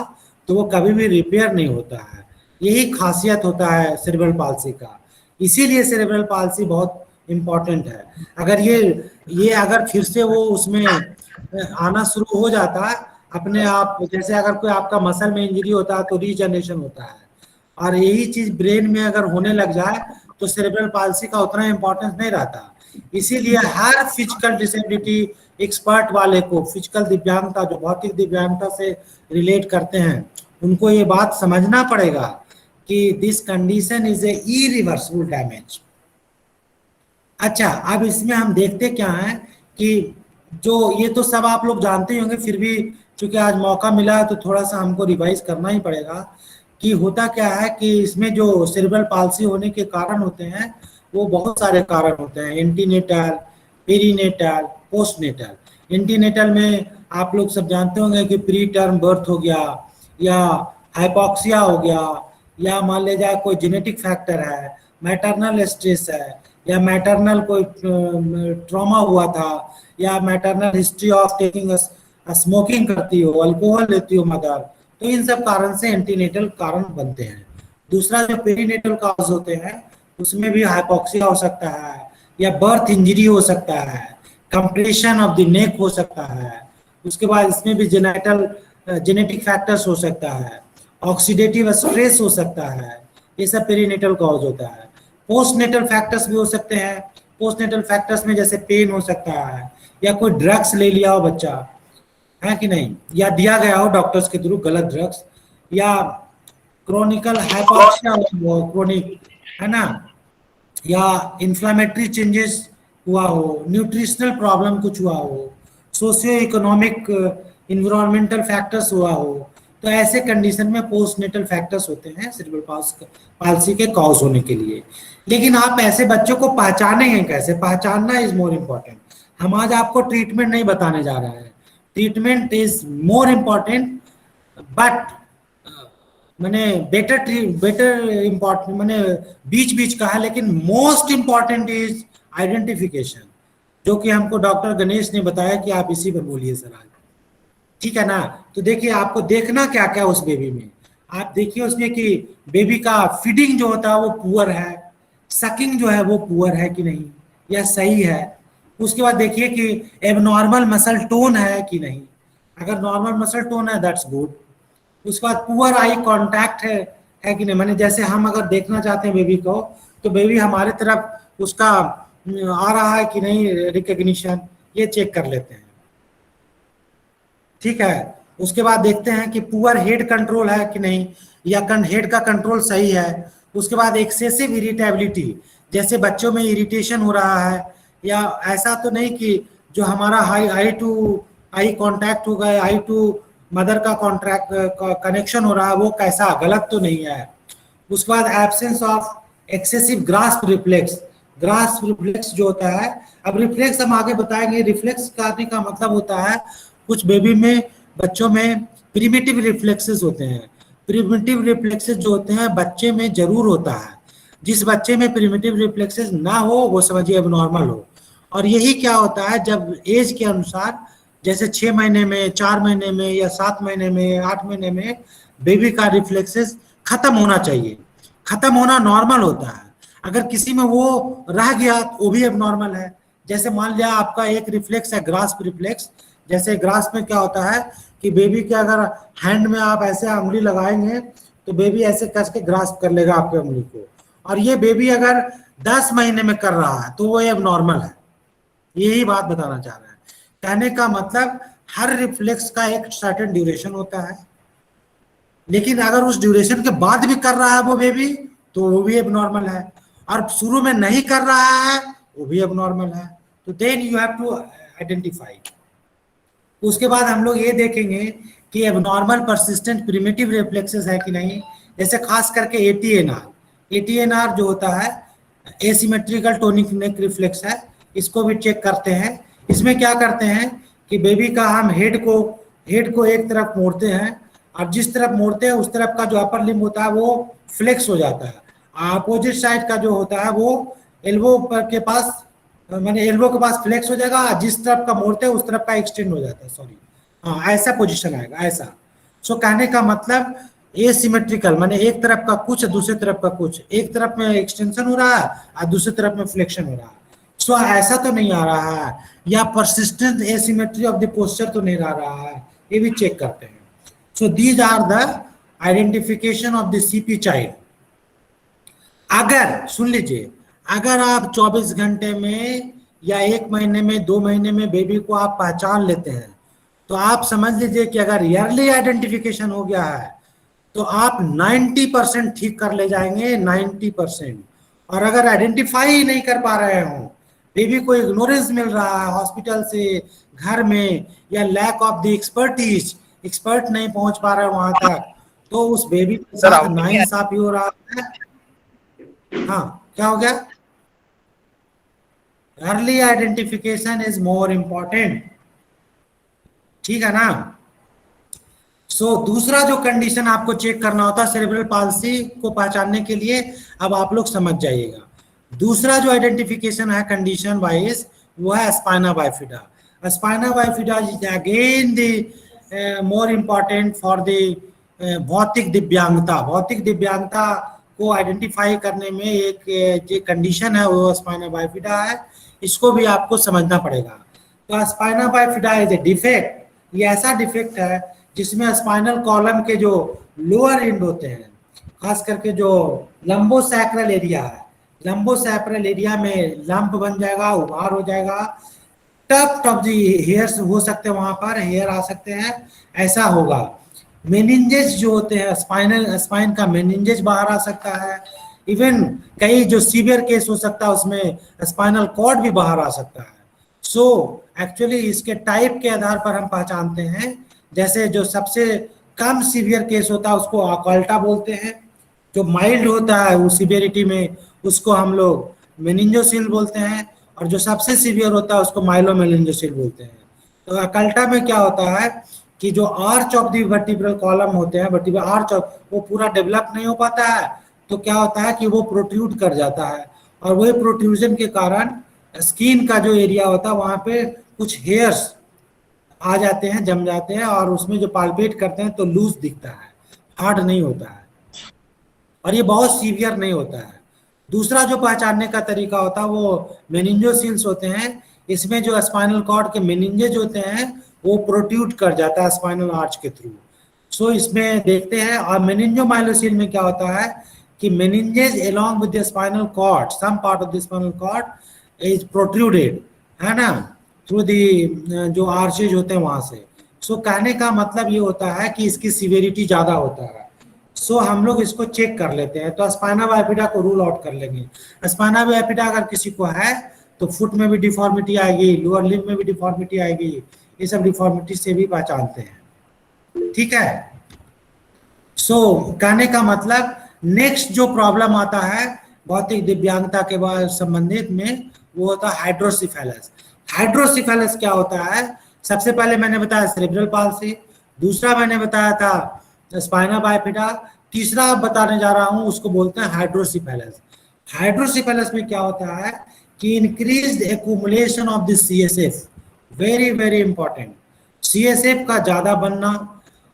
तो वो कभी भी रिपेयर नहीं होता है। यही खासियत होता है सेरेब्रल पाल्सी का, इसीलिए सेरेब्रल पाल्सी बहुत इम्पॉर्टेंट है। अगर ये अगर फिर से वो उसमें आना शुरू हो जाता है अपने आप, जैसे अगर कोई आपका मसल में इंजरी होता है तो रीजनरेशन होता है, और यही चीज ब्रेन में अगर होने लग जाए तो सेरेब्रल पाल्सी का उतना इंपॉर्टेंस नहीं रहता। इसीलिए हर फिजिकल डिसेबिलिटी एक्सपर्ट वाले को, फिजिकल दिव्यांगता जो भौतिक दिव्यांगता से रिलेट करते हैं, उनको ये बात समझना पड़ेगा कि this condition is a irreversible damage. अच्छा, अब इसमें हम देखते क्या है कि जो ये तो सब आप लोग जानते ही होंगे, फिर भी चूंकि आज मौका मिला है तो थोड़ा सा हमको रिवाइज करना ही पड़ेगा कि होता क्या है कि इसमें जो सेरेब्रल पाल्सी होने के कारण होते हैं वो बहुत सारे कारण होते हैं, एंटीनेटल, पेरीनेटल, पोस्टनेटल। एंटीनेटल में आप लोग सब जानते होंगे कि प्री टर्म बर्थ हो गया, या हाइपॉक्सिया हो गया, या मान ले जाए कोई जेनेटिक फैक्टर है, मैटरनल स्ट्रेस है, या मैटरनल कोई ट्रॉमा हुआ था, या maternal history of taking smoking करती हो, अल्कोहल लेती हो मदर, तो इन सब कारण से एंटीनेटल कारण बनते हैं। दूसरा जो पेरीनेटल कॉज होते हैं उसमें भी हाइपॉक्सिया हो सकता है, या बर्थ इंजरी हो सकता है, कंप्रेशन ऑफ द नेक हो सकता है, उसके बाद इसमें भी जेनेटिक फैक्टर्स हो सकता है, ऑक्सीडेटिव स्ट्रेस हो सकता है, ये सब पेरीनेटल कॉज होता है। पोस्टनेटल फैक्टर्स भी हो सकते हैं। पोस्टनेटल फैक्टर्स में जैसे पेन हो सकता है, या कोई ड्रग्स ले लिया हो बच्चा, है कि नहीं, या दिया गया हो डॉक्टर्स के थ्रू गलत ड्रग्स, या क्रोनिकल हाइपॉक्सिया हो, क्रोनिक, है ना, या इन्फ्लामेटरी चेंजेस हुआ हो, न्यूट्रिशनल प्रॉब्लम कुछ हुआ हो, सोशियो इकोनॉमिक इन्वायरमेंटल फैक्टर्स हुआ हो, तो ऐसे कंडीशन में पोस्टनेटल फैक्टर्स होते हैं सेरेब्रल पाल्सी के कॉज होने के लिए। लेकिन आप ऐसे बच्चों को पहचानेंगे कैसे? पहचानना इज मोर इम्पोर्टेंट। हम आज आपको ट्रीटमेंट नहीं बताने जा रहे हैं, treatment is more important, but मैंने बेटर इम्पोर्टेंट मैंने बीच बीच का है, लेकिन मोस्ट इम्पोर्टेंट इज आइडेंटिफिकेशन, जो कि हमको डॉक्टर गणेश ने बताया कि आप इसी पर बोलिए सर आज, ठीक है ना। तो देखिए आपको देखना क्या क्या उस बेबी में, आप देखिए उसमें कि बेबी का फीडिंग जो होता है वो पुअर है, सकिंग जो है वो पुअर है कि नहीं, या सही है। उसके बाद देखिए कि एबनॉर्मल मसल टोन है कि नहीं, अगर नॉर्मल मसल टोन है दैट्स गुड। उसके बाद पुअर आई कांटेक्ट है कि नहीं, माने जैसे हम अगर देखना चाहते हैं बेबी को, तो बेबी हमारे तरफ उसका आ रहा है कि नहीं रिकग्निशन, ये चेक कर लेते हैं, ठीक है। उसके बाद देखते हैं कि पुअर हेड कंट्रोल है कि नहीं, या हेड का कंट्रोल सही है। उसके बाद एक्सेसिव इरिटेबिलिटी, जैसे बच्चों में इरिटेशन हो रहा है, या ऐसा तो नहीं कि जो हमारा आई टू आई कांटेक्ट होगा, आई टू मदर का कॉन्ट्रैक्ट कनेक्शन हो रहा है, वो कैसा गलत तो नहीं है। उसके बाद absence of excessive grasp reflex, grasp reflex जो होता है, अब रिफ्लेक्स हम आगे बताएंगे। रिफ्लेक्स करने का मतलब होता है कुछ बेबी में, बच्चों में प्रिमिटिव रिफ्लेक्सेस होते हैं। प्रिमिटिव रिफ्लेक्सेस जो होते हैं बच्चे में जरूर होता है, जिस बच्चे में प्रिमिटिव रिफ्लेक्सेस ना हो वो समझिए एबनॉर्मल हो। और यही क्या होता है, जब एज के अनुसार, जैसे 6 महीने में, 4 महीने में, या 7 महीने में, 8 महीने में बेबी का रिफ्लेक्सेस खत्म होना चाहिए। खत्म होना नॉर्मल होता है, अगर किसी में वो रह गया तो वो भी एबनॉर्मल है। जैसे मान लिया आपका एक रिफ्लेक्स है ग्रास्प रिफ्लेक्स, जैसे ग्रास्प में क्या होता है कि बेबी के अगर हैंड में आप ऐसे उंगली लगाएंगे तो बेबी ऐसे कस के ग्रास्प कर लेगा आपके उंगली को, और ये बेबी अगर 10 महीने में कर रहा है तो वो एबनॉर्मल है। यही बात बताना चाह रहे हैं। कहने का मतलब हर रिफ्लेक्स का एक सर्टेन ड्यूरेशन होता है, लेकिन अगर उस ड्यूरेशन के बाद भी कर रहा है वो बेबी तो वो भी एबनॉर्मल है, और शुरू में नहीं कर रहा है वो भी एबनॉर्मल है। तो then you have to identify. उसके बाद हम लोग ये देखेंगे कि एबनॉर्मल परसिस्टेंट प्रिमिटिव रिफ्लेक्सेस है कि नहीं, जैसे खास करके एटीएनआर। एटीएनआर जो होता है एसिमेट्रिकल टोनिक नेक रिफ्लेक्स है, इसको भी चेक करते हैं। इसमें क्या करते हैं कि बेबी का हम हेड को एक तरफ मोड़ते हैं, और जिस तरफ मोड़ते हैं उस तरफ का जो अपर लिम्ब होता है वो फ्लेक्स हो जाता है। अपोजिट साइड का जो होता है वो एल्बो के पास, मैंने एल्बो के पास फ्लेक्स हो जाएगा, जिस तरफ का मोड़ते हैं उस तरफ का एक्सटेंड हो जाता है, सॉरी, हाँ ऐसा पोजीशन आएगा ऐसा। सो कहने का मतलब एसिमेट्रिकल माने एक तरफ का कुछ दूसरे तरफ का कुछ, एक तरफ में एक्सटेंशन हो रहा है और दूसरी तरफ में फ्लेक्शन हो रहा है। सो ऐसा तो नहीं आ रहा है, या persistent asymmetry of the posture तो नहीं आ रहा है, ये भी चेक करते हैं। So these are the identification of the CP child. अगर सुन लीजिए, अगर आप 24 घंटे में या 1 महीने में 2 महीने में बेबी को आप पहचान लेते हैं तो आप समझ लीजिए कि अगर ईयरली आइडेंटिफिकेशन हो गया है तो आप 90% ठीक कर ले जाएंगे, 90%। और अगर आइडेंटिफाई ही नहीं कर पा रहे हो, बेबी को इग्नोरेंस मिल रहा है हॉस्पिटल से, घर में, या lack of the expertise, expert नहीं पहुंच पा रहे वहां तक, तो उस बेबी के साथ नाइंसाफी हो रहा है। हाँ क्या हो गया? Early identification is more important. ठीक है ना। सो दूसरा जो कंडीशन आपको चेक करना होता है सेरेब्रल पाल्सी को पहचानने के लिए, अब आप लोग समझ जाइएगा। दूसरा जो आइडेंटिफिकेशन है कंडीशन वाइज, वो है spina bifida. Spina bifida is again the more important for the भौतिक दिव्यांगता। भौतिक दिव्यांगता को आइडेंटिफाई करने में एक जो कंडीशन है वो स्पाइना बाइफिडा है, इसको भी आपको समझना पड़ेगा। तो spina bifida is a defect, ये ऐसा डिफेक्ट है जिसमें स्पाइनल कॉलम के जो लोअर एंड होते हैं, खास करके जो लंबोसैक्रल एरिया है, लंबोसैक्रल एरिया में लंप बन जाएगा, उभार हो जाएगा, टप टप जी हेयर्स हो सकते हैं, वहां पर हेयर आ सकते हैं, ऐसा होगा। मेनिंजेस जो होते हैं, स्पाइन का मेनिंजेस बाहर आ सकता है। इवन कई जो सीवियर केस हो सकता है उसमें स्पाइनल कॉर्ड भी बाहर आ सकता है। सो एक्चुअली इसके टाइप के आधार पर हम पहचानते हैं। जैसे जो सबसे कम सीवियर केस होता है उसको अकल्टा बोलते हैं, जो माइल्ड होता है वो सीवियरिटी में उसको हम लोग मेनिंजोसिल बोलते हैं, और जो सबसे सीवियर होता है उसको माइलोमेनिंजोसिल बोलते हैं। तो अकल्टा में क्या होता है कि जो arch of the vertebral column होते हैं, वर्टिब्रल आर्च ऑफ, वो पूरा डेवलप नहीं हो पाता है, तो क्या होता है कि वो प्रोट्रूड कर जाता है, और वही प्रोट्रूजन के कारण स्किन का जो एरिया होता है वहां पे कुछ हेयर्स आ जाते हैं, जम जाते हैं, और उसमें जो पाल्पेट करते हैं तो लूज दिखता है, हार्ड नहीं होता है, और ये बहुत सीवियर नहीं होता है। दूसरा जो पहचानने का तरीका होता है वो मेनिंजोसिल्स होते हैं। इसमें जो स्पाइनल कॉर्ड के मेनिंजेज होते हैं वो प्रोट्रूड कर जाता है स्पाइनल आर्च के थ्रू। सो इसमें देखते हैं। और मेनिंजोमाइलोसिल में क्या होता है कि meninges along with the spinal cord, some part of the spinal cord is protruded, है ना, थ्रू दी जो आर्चेज होते हैं वहां से। सो कहने का मतलब ये होता है कि इसकी सिवियरिटी ज्यादा होता है। सो हम लोग इसको चेक कर लेते हैं, तो स्पाइना बाइफिडा को रूल आउट कर लेंगे। स्पाइना बाइफिडा अगर किसी को है तो फुट में भी डिफॉर्मिटी आएगी, लोअर लिम्ब में भी डिफॉर्मिटी आएगी, ये सब डिफॉर्मिटी से भी पहचानते हैं। ठीक है। सो कहने का मतलब नेक्स्ट जो प्रॉब्लम आता है भौतिक दिव्यांगता के बाद संबंधित में, वो होता है हाइड्रोसिफेलस। हाइड्रोसिफेलस क्या होता है? सबसे पहले मैंने बताया सेरेब्रल पाल्सी, दूसरा मैंने बताया था स्पाइना बाइफिडा, तीसरा बताने जा रहा हूं उसको बोलते हैं हाइड्रोसिफेलस। हाइड्रोसिफेलस में क्या होता है कि increased accumulation of the CSF, very very important. CSF का ज्यादा बनना,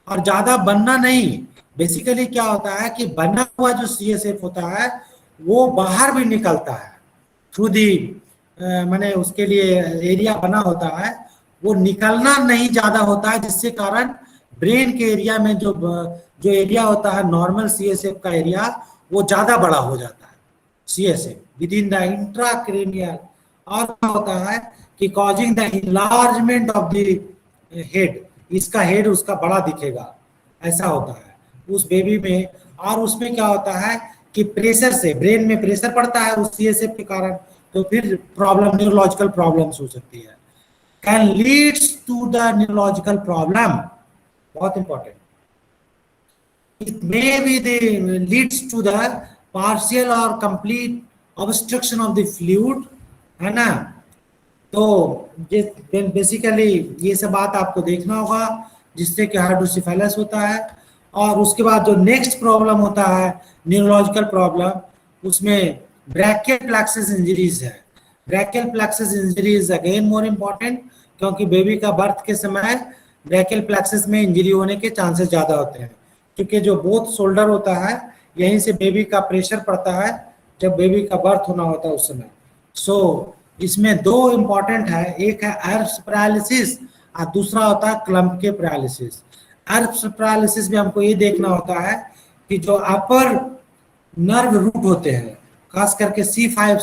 और ज्यादा बनना नहीं, बेसिकली क्या होता है कि बना हुआ जो सीएसएफ होता है वो बाहर भी निकलता है थ्रू दी, माने उसके लिए एरिया बना होता है, वो निकलना नहीं ज्यादा होता है, जिससे कारण ब्रेन के एरिया में जो एरिया होता है नॉर्मल सीएसएफ का एरिया, वो ज्यादा बड़ा हो जाता है CSF with in the intracranial. और क्या होता है कि causing the enlargement of the head, इसका हेड उसका बड़ा दिखेगा, ऐसा होता है उस बेबी में। और उसमें क्या होता है कि प्रेशर से ब्रेन में प्रेशर पड़ता है उस सीएसएफ के कारण, तो फिर प्रॉब्लम, न्यूरोलॉजिकल प्रॉब्लम्स हो सकती है, can leads to the neurological problem, बहुत important. It may be the leads to the partial और complete obstruction of the fluid, है ना। तो बेसिकली ये सब बात आपको देखना होगा जिससे कि हाइड्रोसिफेलस होता है। और उसके बाद जो नेक्स्ट प्रॉब्लम होता है न्यूरोलॉजिकल प्रॉब्लम, उसमें ब्रैकियल प्लेक्सस इंजरीज है। Brachial plexus injuries again more important, क्योंकि बेबी का बर्थ के समय ब्रैकियल प्लेक्सस में इंजरी होने के चांसेस ज्यादा होते हैं, क्योंकि जो बोथ शोल्डर होता है यहीं से बेबी का प्रेशर पड़ता है जब बेबी का बर्थ होना होता है उस समय। सो इसमें दो इंपॉर्टेंट है, एक है एर्ब्स पैरालिसिस और दूसरा होता है क्लम्प के पैरालिसिस। एर्ब्स पैरालिसिस में हमको ये देखना होता है कि जो अपर नर्व रूट होते हैं, खास करके C5,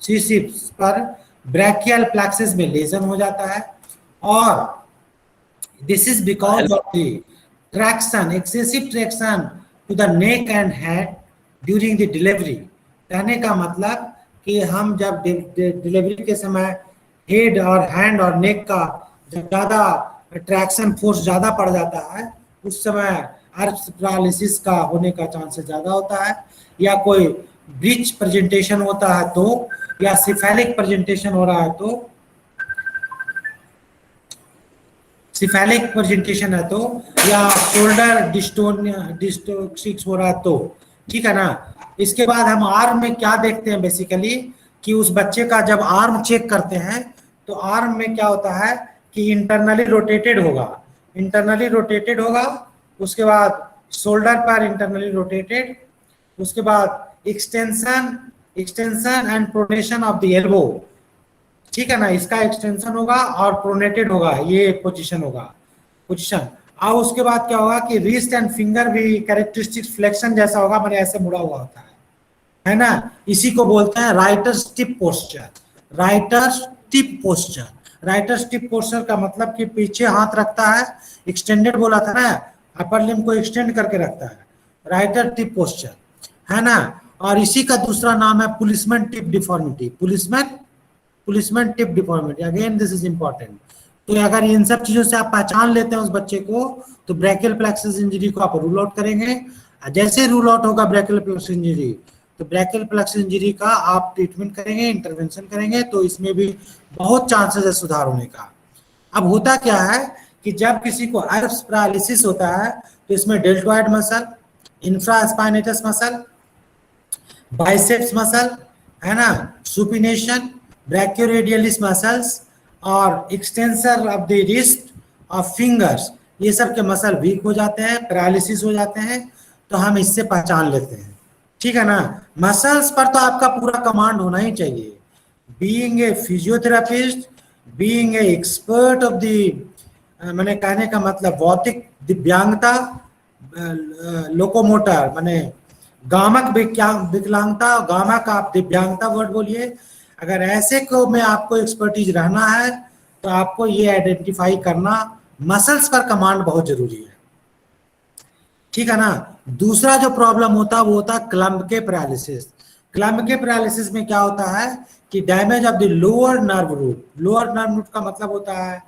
C6 पर ब्रैकियल प्लेक्सस में लेजन हो जाता है, और this is because of the traction, excessive traction to the neck and head during the delivery. कहने का मतलब कि हम जब डिलीवरी के समय हेड और हैंड और नेक का जब ज्यादा ट्रैक्शन फोर्स ज्यादा पड़ जाता है, उस समय एर्ब्स पैरालिसिस का होने का चांसेस ज्यादा होता है, या कोई ब्रिज प्रेजेंटेशन होता है तो, या सिफेलिक प्रेजेंटेशन हो रहा है तो। सिफेलिक प्रेजेंटेशन है तो, या शोल्डर डिस्टोक्सिक्स हो रहा है तो, ठीक है ना। इसके बाद हम आर्म में क्या देखते हैं बेसिकली, कि उस बच्चे का जब आर्म चेक करते हैं तो आर्म में क्या होता है कि इंटरनली रोटेटेड होगा, इंटरनली रोटेटेड होगा। उसके बाद शोल्डर पर इंटरनली रोटेटेड, उसके बाद extension, extension and pronation of the elbow, ठीक है ना, इसका एक्सटेंशन होगा और प्रोनेटेड होगा, ये पोजीशन होगा, पोजीशन। और उसके बाद क्या होगा कि रिस्ट एंड फिंगर भी कैरेक्टरिस्टिक फ्लेक्शन जैसा होगा, मैंने ऐसे मुड़ा हुआ होता है ना। इसी को बोलते हैं राइटर स्टिप पोस्चर, राइटर स्टिप पोस्चर। राइटर स्टिप पोस्चर का मतलब कि पीछे हाथ रखता है, एक्सटेंडेड बोला था ना, अपर लिम्ब को एक्सटेंड करके रखता है, राइटर टिप पोस्चर, है ना। और इसी का दूसरा नाम है policeman tip deformity, policeman tip deformity. Again this is important. तो अगर इन सब चीजों से आप पहचान लेते हैं उस बच्चे को, तो ब्रैकियल प्लेक्सस इंजरी को आप रूल आउट करेंगे। जैसे रूल आउट होगा ब्रैकियल प्लेक्सस इंजरी, तो ब्रैकियल प्लेक्सस इंजरी का आप ट्रीटमेंट करेंगे, इंटरवेंशन करेंगे, तो इसमें भी बहुत चांसेस है सुधार होने का। अब होता क्या है कि जब किसी को एल्प्स पैरालिसिस होता है तो इसमें deltoid muscle, infraspinatus muscle, biceps muscle, है ना, सुपिनेशन, ब्रैकियोरेडियलिस मसल्स और extensor of the wrist of fingers, ये सब के मसल वीक हो जाते हैं, पैरालिसिस हो जाते हैं, तो हम इससे पहचान लेते हैं, ठीक है ना। मसल्स पर तो आपका पूरा कमांड होना ही चाहिए। Being a physiotherapist, being a expert of the, मैंने कहने का मतलब भौतिक दिव्यांगता, लोकोमोटर माने गामक विकलांगता, गामक आप दिव्यांगता वर्ड बोलिए। अगर ऐसे को में आपको एक्सपर्टीज रहना है तो आपको ये आइडेंटिफाई करना, मसल्स पर कमांड बहुत जरूरी है, ठीक है ना। दूसरा जो प्रॉब्लम होता है वो होता है क्लम्प के पैरालिसिस। क्लम्प के पैरालिसिस में क्या होता है कि damage of the lower nerve root, lower nerve root का मतलब होता है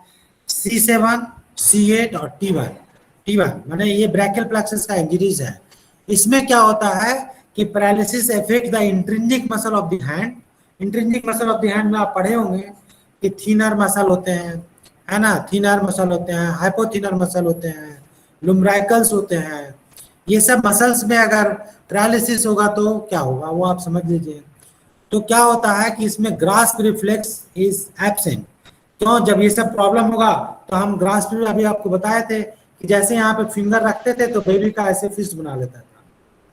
C7, C8 और T1 माने ये ब्रैकियल प्लेक्सस का इंजरीज है। इसमें क्या होता है कि paralysis affect the intrinsic muscle of the hand. Intrinsic muscle of the hand में आप पढ़े होंगे कि थीनर मसल होते हैं, है ना, थीनर मसल होते हैं, हाइपोथीनर मसल होते हैं, लुम्ब्राइकल्स होते हैं। ये सब मसल्स में अगर पैरालिसिस होगा तो क्या होगा वो आप समझ लीजिए। तो क्या होता है कि इसमें ग्रास्प रिफ्लेक्स इज एब्सेंट। क्यों? जब ये सब प्रॉब्लम होगा तो हम ग्रास्प में अभी आपको बताए थे कि जैसे यहाँ पे फिंगर रखते थे तो बेबी का ऐसे फिस्ट बना लेता था।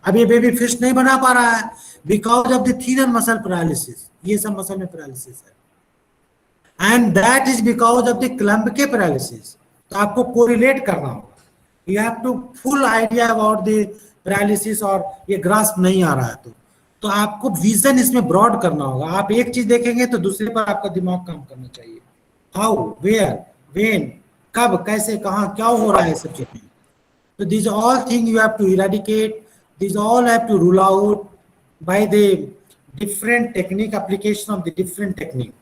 अब ये बेबी फिस्ट नहीं बना पा रहा है because of the thinner muscle paralysis, ये सब मसल में पैरालिसिस है, and that is because of the clump के पैरालिसिस। तो आपको कोरिलेट करना होगा, you have to full idea about the paralysis, और ये ग्रास्प नहीं आ रहा है तो आपको विजन इसमें ब्रॉड करना होगा। आप एक चीज देखेंगे तो दूसरे पर आपका दिमाग काम करना चाहिए। हाउ, वेयर, व्हेन, कब, कैसे, कहाँ, क्या हो रहा है सब चीजें। तो these all things you have to eradicate, these all have to rule out by the different technique, application of the different technique,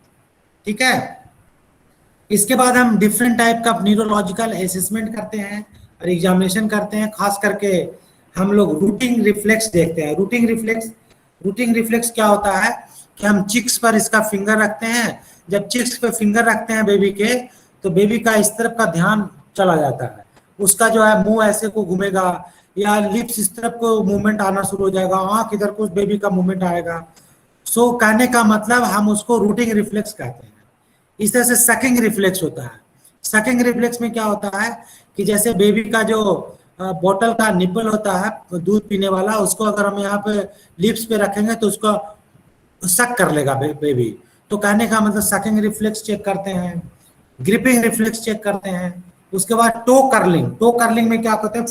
ठीक है। इसके बाद हम डिफरेंट टाइप का न्यूरोलॉजिकल असेसमेंट करते हैं और एग्जामिनेशन करते हैं। खास करके हम लोग रूटिंग रिफ्लेक्स देखते हैं। रूटिंग रिफ्लेक्स क्या होता है कि हम चिक्स पर इसका फिंगर रखते हैं। जब चिक्स पे फिंगर रखते हैं बेबी के, तो बेबी का इस तरफ का ध्यान चला जाता है, उसका जो है मुंह ऐसे को घूमेगा या लिप्स इस तरफ को मूवमेंट आना शुरू हो जाएगा, आंख इधर को बेबी का मूवमेंट आएगा। सो कहने का मतलब हम उसको रूटिंग रिफ्लेक्स कहते हैं। इस तरह से सकिंग रिफ्लेक्स होता है। सकिंग रिफ्लेक्स में क्या होता है कि जैसे बेबी का जो बोतल का निपल होता है दूध पीने वाला, उसको अगर हम यहाँ पे लिप्स पे रखेंगे तो उसको सक कर लेगा बेबी। तो कहने का मतलब सकिंग रिफ्लेक्स चेक करते हैं, ग्रिपिंग रिफ्लेक्स चेक करते हैं। उसके बाद टो कर्लिंग में क्या कहते हैं,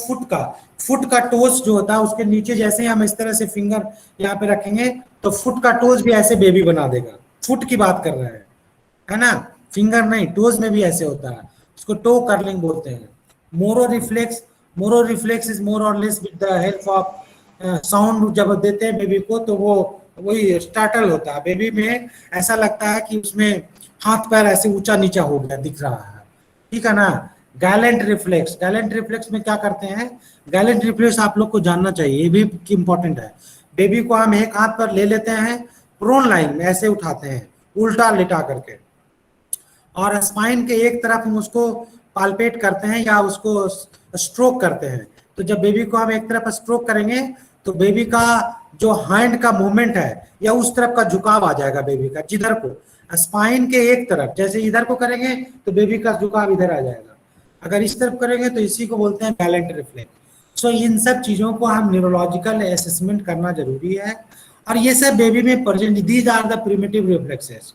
फुट का टोज जो होता है उसके नीचे जैसे ही हम इस तरह से फिंगर यहाँ पे रखेंगे तो फुट का टोज भी ऐसे बेबी बना देगा। फुट की बात कर रहे हैं, है ना, फिंगर नहीं, टोज में भी ऐसे होता है, उसको टो कर्लिंग बोलते हैं। मोरो रिफ्लेक्स इज मोर और less with the help of sound. जब देते हैं बेबी को तो वो वही स्टार्टल होता है, बेबी में ऐसा लगता है कि उसमें हाथ पैर ऐसे ऊंचा नीचा हो गया दिख रहा है, ठीक है ना। गैलेंट रिफ्लेक्स में क्या करते हैं, गैलेंट रिफ्लेक्स आप लोग को जानना चाहिए, ये भी इंपॉर्टेंट है। बेबी को हम एक हाथ पर ले लेते हैं, प्रोन लाइन में ऐसे उठाते हैं उल्टा लिटा करके, और स्पाइन के एक तरफ हम उसको पाल्पेट करते हैं या उसको स्ट्रोक करते हैं। तो जब बेबी को हम एक तरफ स्ट्रोक करेंगे तो बेबी का जो हैंड का मूवमेंट है या उस तरफ का झुकाव आ जाएगा बेबी का, जिधर को स्पाइन के एक तरफ, जैसे इधर को करेंगे तो बेबी का झुकाव इधर आ जाएगा, अगर इस तरफ करेंगे तो इसी को बोलते हैं बैलेंट रिफ्लेक्स। सो इन सब चीजों को हम न्यूरोलॉजिकल असेसमेंट करना जरूरी है, और ये सब बेबी में present, these are the primitive reflexes.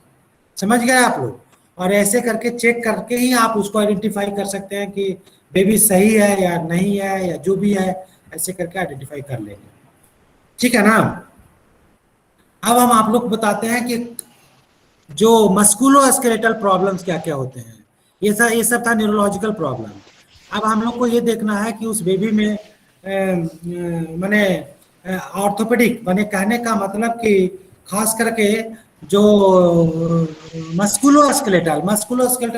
समझ गए आप लोग? और ऐसे करके चेक करके ही आप उसको आइडेंटिफाई कर सकते हैं कि बेबी सही है या नहीं है, या जो भी है ऐसे करके आइडेंटिफाई कर लेंगे। ठीक है ना? अब हम आप लोग बताते हैं कि जो मस्कुलोस्केलेटल प्रॉब्लम्स क्या क्या होते हैं। ये सब था न्यूरोलॉजिकल प्रॉब्लम। अब हम लोग को ये देखना है कि उस बेबी में माने ऑर्थोपेडिक, माने कहने का मतलब कि खास करके जो मस्कुलोस्केलेटल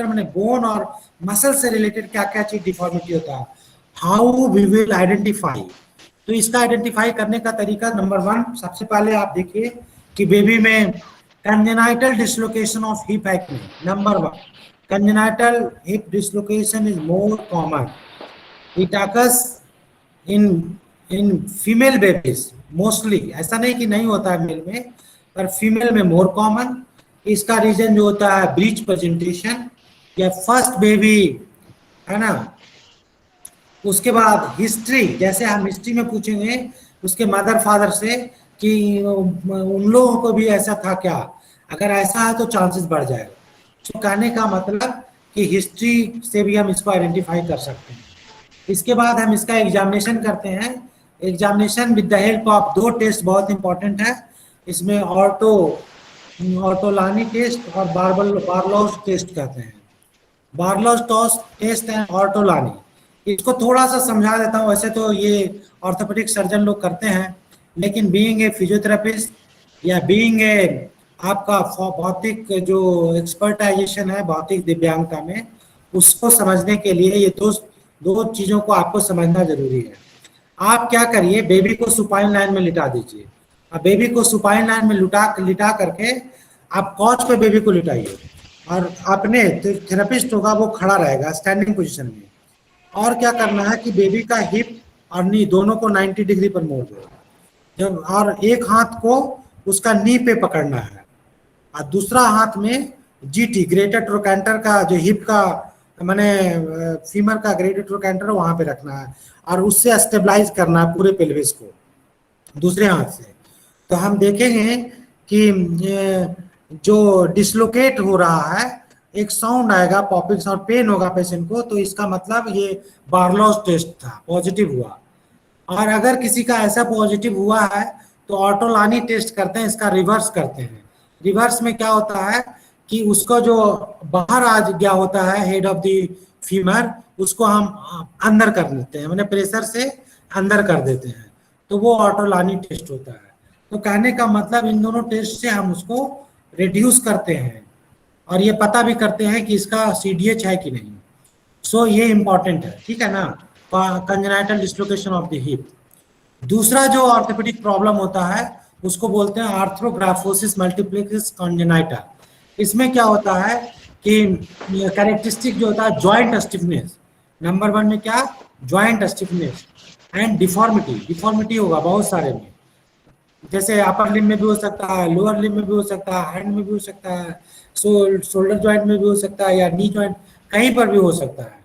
माने बोन और मसल से रिलेटेड क्या क्या चीज डिफॉर्मिटी होता है, हाउ वी विल आइडेंटिफाई। तो इसका आइडेंटिफाई करने का तरीका नंबर 1, सबसे पहले आप देखिए कि बेबी में congenital dislocation of hip है कि नहीं। Number 1, congenital hip dislocation is more common. It occurs in female babies mostly, ऐसा नहीं कि नहीं होता है मेल में, पर फीमेल में मोर कॉमन। इसका रीजन जो होता है ब्रीच प्रेजेंटेशन या फर्स्ट बेबी, है ना। उसके बाद हिस्ट्री, जैसे हम हिस्ट्री में पूछेंगे उसके मदर फादर से कि उन लोगों को भी ऐसा था क्या, अगर ऐसा है तो चांसेस बढ़ जाएगा। तो कहने का मतलब कि हिस्ट्री से भी हम इसको आइडेंटिफाई कर सकते हैं। इसके बाद हम इसका एग्जामिनेशन करते हैं। Examination with the help of 2 test बहुत इंपॉर्टेंट है इसमें, ऑर्टोलानी टेस्ट और बार्लोस टेस्ट कहते हैं। बार्लोस टेस्ट एंड ऑर्टोलानी, इसको थोड़ा सा समझा देता हूँ। वैसे तो ये ऑर्थोपेडिक सर्जन लोग करते हैं, लेकिन बीइंग ए फिजियोथेरेपिस्ट या बीइंग ए आपका भौतिक जो एक्सपर्टाइजेशन है भौतिक दिव्यांगता में, उसको समझने के लिए ये दो चीज़ों को आपको समझना जरूरी है। आप क्या करिए, बेबी को सुपाइन लाइन में लिटा दीजिए। अब बेबी को सुपाइन लाइन में लिटा करके आप कॉच पे बेबी को लिटाइए, और अपने थेरेपिस्ट होगा वो खड़ा रहेगा स्टैंडिंग पोजीशन में। और क्या करना है कि बेबी का हिप और नी दोनों को 90 डिग्री पर मोड़ दो, जब और एक हाथ को उसका नी पे पकड़ना है और दूसरा हाथ में जीटी ग्रेटर ट्रोकैंटर का जो हिप का माने फीमर का ग्रेटर ट्रोकैंटर वहां पे रखना है, और उससे स्टेबलाइज करना है पूरे पेल्विस को दूसरे हाथ से। तो हम देखेंगे कि जो डिसलोकेट हो रहा है, एक साउंड आएगा पॉपिंग और पेन होगा पेशेंट को, तो इसका मतलब ये बार्लोस टेस्ट था, पॉजिटिव हुआ। और अगर किसी का ऐसा पॉजिटिव हुआ है तो ऑर्टोलानी टेस्ट करते हैं, इसका रिवर्स करते हैं। रिवर्स में क्या होता है कि उसको जो बाहर आ गया होता है हेड ऑफ द फीमर, उसको हम अंदर कर देते हैं, मैंने प्रेशर से अंदर कर देते हैं, तो वो ऑर्टोलानी टेस्ट होता है। तो कहने का मतलब इन दोनों टेस्ट से हम उसको रिड्यूस करते हैं और ये पता भी करते हैं कि इसका सीडीएच है कि नहीं। सो ये इंपॉर्टेंट है, ठीक है ना, congenital dislocation of the hip. दूसरा जो ऑर्थोपेडिक प्रॉब्लम होता है उसको बोलते हैं आर्थ्रोग्राफोसिस मल्टीप्लेक्स कंजेनाइटा। इसमें क्या होता है कि कैरेक्टरिस्टिक जो होता है जॉइंट स्टिफनेस, नंबर 1 में क्या, जॉइंट स्टिफनेस एंड डिफॉर्मिटी होगा बहुत सारे में, जैसे अपर लिम्ब में भी हो सकता है, लोअर लिम्ब में भी हो सकता है, हैंड में भी हो सकता है, शोल्डर जॉइंट में भी हो सकता है, या नी जॉइंट कहीं पर भी हो सकता है।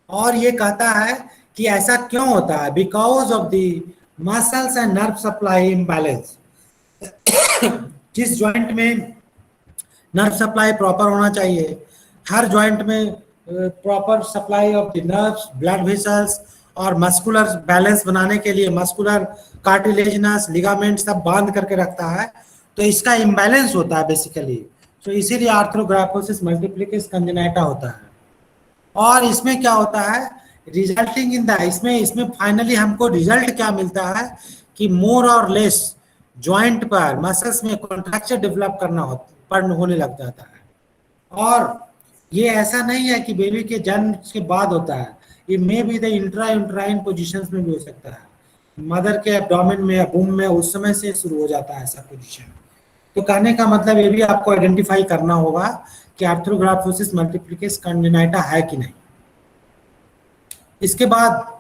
और ये कहता है कि ऐसा क्यों होता है, because of the muscles and nerve supply imbalance. जिस जॉइंट में नर्व सप्लाई प्रॉपर होना चाहिए, हर जॉइंट में proper supply of the nerves, blood vessels और मस्कुलर बैलेंस बनाने के लिए मस्कुलर कार्टिलेजिनस लिगामेंट सब बांध करके रखता है, तो इसका इम्बैलेंस होता है बेसिकली। तो इसीलिए आर्थ्रोग्राफोसिस मल्टीप्लिकेस कंजेनाइटा होता है। और इसमें क्या होता है, रिजल्टिंग इन द, इसमें फाइनली हमको रिजल्ट क्या मिलता है कि मोर और लेस जॉइंट पर मसल्स में कॉन्ट्रैक्चर डेवलप होने लग जाता है। और ये ऐसा नहीं है कि बेबी के जन्म के बाद होता है, ये मे बी द इंट्राइन पोजीशंस में भी हो सकता है, मदर के एब्डोमेन में या बूम में उस समय से शुरू हो जाता है ऐसा पोजीशन। तो कहने का मतलब ये भी आपको आइडेंटिफाई करना होगा कि आर्थ्रोग्राफोसिस मल्टीप्लिकेस कंजेनाइटा है कि नहीं। इसके बाद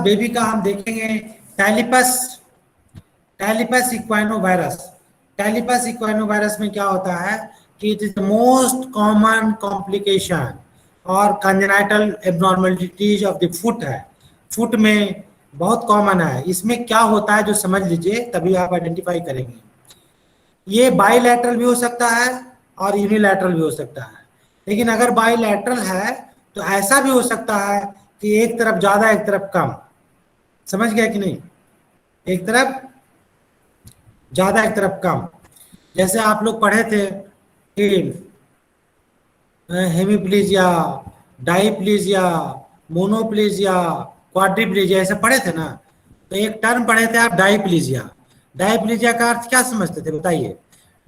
बेबी का हम देखेंगे टैलिपस इक्वाइनोवायरस। टैलिपस इक्वाइनोवायरस में क्या होता है कि it is the most common complication और congenital abnormalities of the foot है। फुट में बहुत कॉमन है। इसमें क्या होता है जो समझ लीजिए, तभी आप आइडेंटिफाई करेंगे। ये बाइलैटरल भी हो सकता है और यूनिलैटरल भी हो सकता है। लेकिन अगर बाइलैटरल है तो ऐसा भी हो सकता है कि एक तरफ ज्यादा एक तरफ कम। समझ गया कि नहीं? एक तरफ ज्यादा एक तरफ कम। जैसे आप लोग पढ़े थे कि हेमीप्लीजिया, डाईप्लीजिया, मोनोप्लीजिया, क्वाड्रिप्लीजिया, ऐसे पढ़े थे ना। तो एक टर्म पढ़े थे आप, डाईप्लीजिया। डाईप्लीजिया का अर्थ क्या समझते थे बताइए?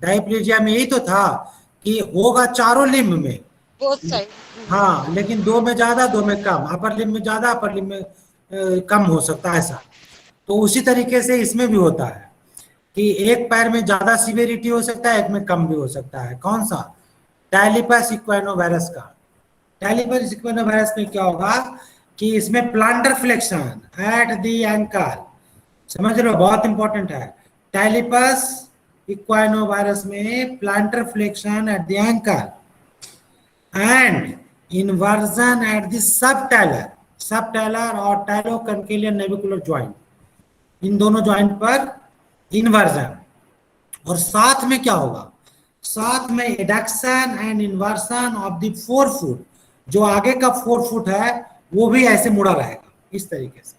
डाईप्लीजिया में यही तो था कि होगा चारों लिम्ब में, बोथ साइड। हाँ, लेकिन दो में ज्यादा दो में कम, अपर लिम्ब में ज्यादा अपर लिम्ब में कम हो सकता है ऐसा। तो उसी तरीके से इसमें भी होता है कि एक पैर में ज्यादा सीवियरिटी हो सकता है, एक में कम भी हो सकता है। कौन सा? टैलिपस इक्वाइनोवायरस का। टैलिपस इक्वाइनोवायरस में क्या होगा कि इसमें planter flexion at the ankle. समझ रहे हो? बहुत इंपॉर्टेंट है। टैलिपस इक्वाइनोवायरस में planter flexion at the ankle and inversion at the subtalar और टाइलोकंकेलियन नेविकुलर जॉइंट, इन दोनों जॉइंट पर इन्वर्जन। और साथ में क्या होगा? साथ में adduction and inversion of the four foot. जो आगे का 4 फुट है वो भी ऐसे मुड़ा रहेगा इस तरीके से।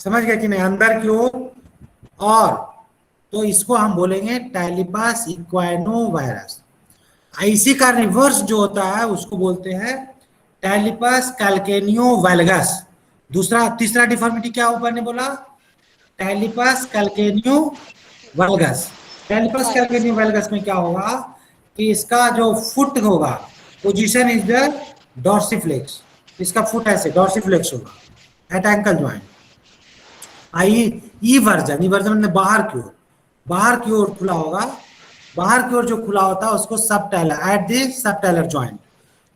समझ गए कि नहीं? अंदर की ओर। और तो इसको हम बोलेंगे टैलिपस इक्वाइनोवायरस। इसी का रिवर्स जो होता है उसको बोलते हैं टैलिपस कैल्केनियोवैल्गस। तीसरा डिफॉर्मिटी क्या ऊपर ने बोला? टैलिपस कैल्केनियोवैल्गस। टैलिपस कैल्केनियोवैल्गस में क्या होगा कि इसका जो फुट होगा, पोजीशन इज द डॉर्सिफ्लेक्स। इसका फुट ऐसे डॉर्सिफ्लेक्स होगा एट एंकल जॉइंट। ई वर्जन मतलब बाहर की ओर खुला होगा। बाहर की ओर जो खुला होता है उसको सबटैलर, एट द सबटैलर जॉइंट।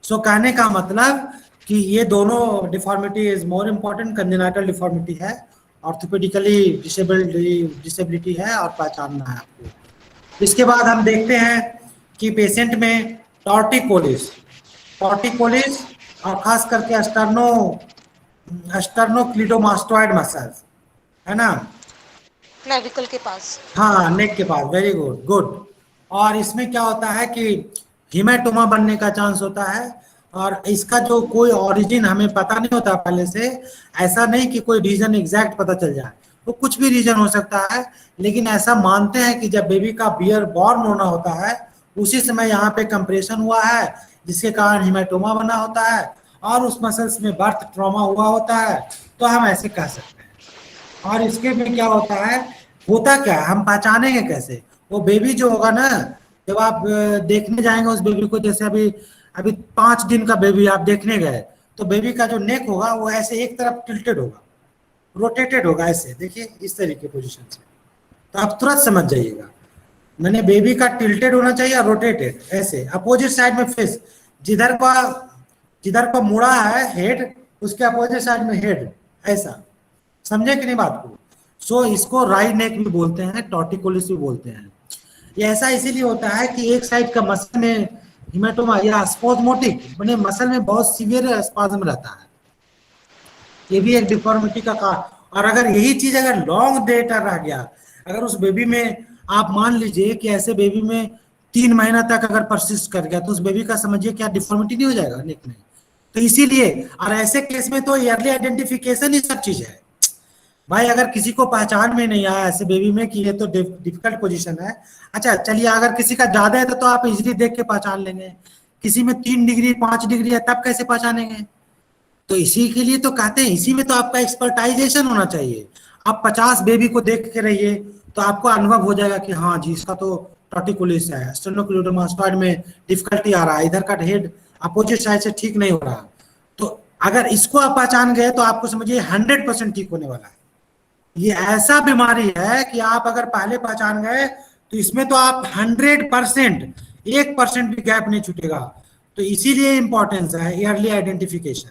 सो कहने का मतलब कि ये दोनों deformity is more important. Congenital deformity है, ऑर्थोपेडिकली डिसेबिलिटी है और पहचानना है आपको। इसके बाद हम देखते हैं कि पेशेंट में टॉर्टिकोलिस और खास करके स्टर्नोक्लिडोमास्टोइड मसल्स है ना, नेविकल के पास। हाँ, नेक के पास। Very good. और इसमें क्या होता है कि हीमेटोमा बनने का चांस होता है। और इसका जो कोई ओरिजिन हमें पता नहीं होता पहले से। ऐसा नहीं कि कोई रीजन एग्जैक्ट पता चल जाए, तो कुछ भी रीजन हो सकता है। लेकिन ऐसा मानते हैं कि जब बेबी का बियर बॉर्न होना होता है उसी समय यहाँ पे कंप्रेशन हुआ है, जिसके कारण हीमेटोमा बना होता है और उस मसल्स में बर्थ ट्रॉमा हुआ होता है। तो हम ऐसे कह सकते हैं। और इसके में क्या होता है, होता क्या है, हम पहचानेंगे कैसे? वो बेबी जो होगा ना, जब आप देखने जाएंगे उस बेबी को, जैसे अभी 5 दिन का बेबी आप देखने गए, तो बेबी का जो नेक होगा वो ऐसे एक तरफ टिल्टेड होगा, रोटेटेड होगा ऐसे। देखिए इस तरीके पोजीशन से, तो आप तुरंत समझ जाइएगा। मैंने बेबी का टिल्टेड होना चाहिए और रोटेटेड ऐसे, अपोजिट साइड में फेस। जिधर को मुड़ा है हेड, उसके अपोजिट साइड में हेड ऐसा। समझे कि नहीं बात को? सो इसको राइट नेक भी बोलते हैं, टॉर्टिकोलिस भी बोलते हैं। ये ऐसा इसीलिए होता है कि एक साइड का मसल में हिमेटोमा या स्पोज्मोटिक मैंने मसल में बहुत सीवियर स्पाज्म रहता है। ये भी एक डिफॉर्मिटी का कारण। और अगर यही चीज अगर लॉन्ग देर रह गया, अगर उस बेबी में आप मान लीजिए कि ऐसे बेबी में 3 महीना तक अगर परसिस्ट कर गया, तो उस बेबी का समझिए क्या डिफॉर्मिटी नहीं हो जाएगा नेक में। तो इसीलिए और ऐसे केस में तो ईयरली आइडेंटिफिकेशन ही सब चीज है भाई। अगर किसी को पहचान में नहीं आया ऐसे बेबी में कि ये तो डिफिकल्ट पोजीशन है, अच्छा चलिए अगर किसी का ज्यादा है तो आप इजीली देख के पहचान लेंगे। किसी में 3 डिग्री 5 डिग्री है तब कैसे पहचानेंगे? तो इसी के लिए तो कहते हैं, इसी में तो आपका एक्सपर्टाइजेशन होना चाहिए। आप 50 बेबी को देख के रहिए तो आपको अनुभव हो जाएगा कि हाँ जी इसका तो टॉर्टिकोलिस है, स्टेनोक्लिडोमास्टोइड में डिफिकल्टी आ रहा है, इधर का हेड अपोजिट साइड से ठीक नहीं हो रहा। तो अगर इसको आप पहचान गए तो आपको समझिए 100% ठीक होने वाला है। ये ऐसा बीमारी है कि आप अगर पहले पहचान गए तो इसमें तो आप 100%, 1% भी गैप नहीं छूटेगा। तो इसीलिए इंपॉर्टेंस है early identification.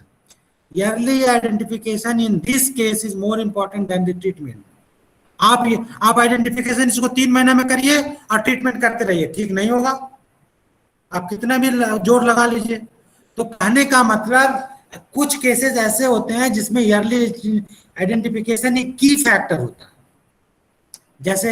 Early identification in this case is more important than the treatment. आप आइडेंटिफिकेशन इसको 3 महीने में करिए और ट्रीटमेंट करते रहिए, ठीक नहीं होगा, आप कितना भी जोर लगा लीजिए। तो कहने का मतलब कुछ केसेस ऐसे होते हैं जिसमें ईयरली आइडेंटिफिकेशन एक की फैक्टर होता है, जैसे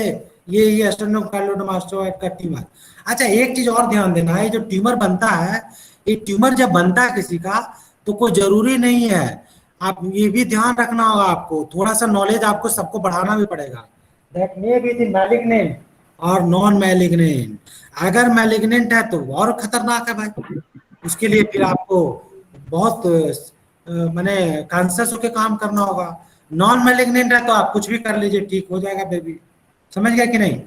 ये स्टेनोकार्डियोमास्टोइड का ट्यूमर। अच्छा, एक चीज और ध्यान देना है, जो ट्यूमर बनता है, ये ट्यूमर जब बनता है किसी का तो कोई जरूरी नहीं है, आप ये भी ध्यान रखना होगा, आपको थोड़ा सा नॉलेज आपको सबको बढ़ाना भी पड़ेगा। That may be the malignant और नॉन मैलिग्नेंट। अगर मैलिग्नेंट है तो और खतरनाक है भाई, उसके लिए फिर आपको बहुत माने कॉन्शियस होकर काम करना होगा। नॉन मैलिग्नेंट है तो आप कुछ भी कर लीजिए, ठीक हो जाएगा बेबी। समझ गया कि नहीं?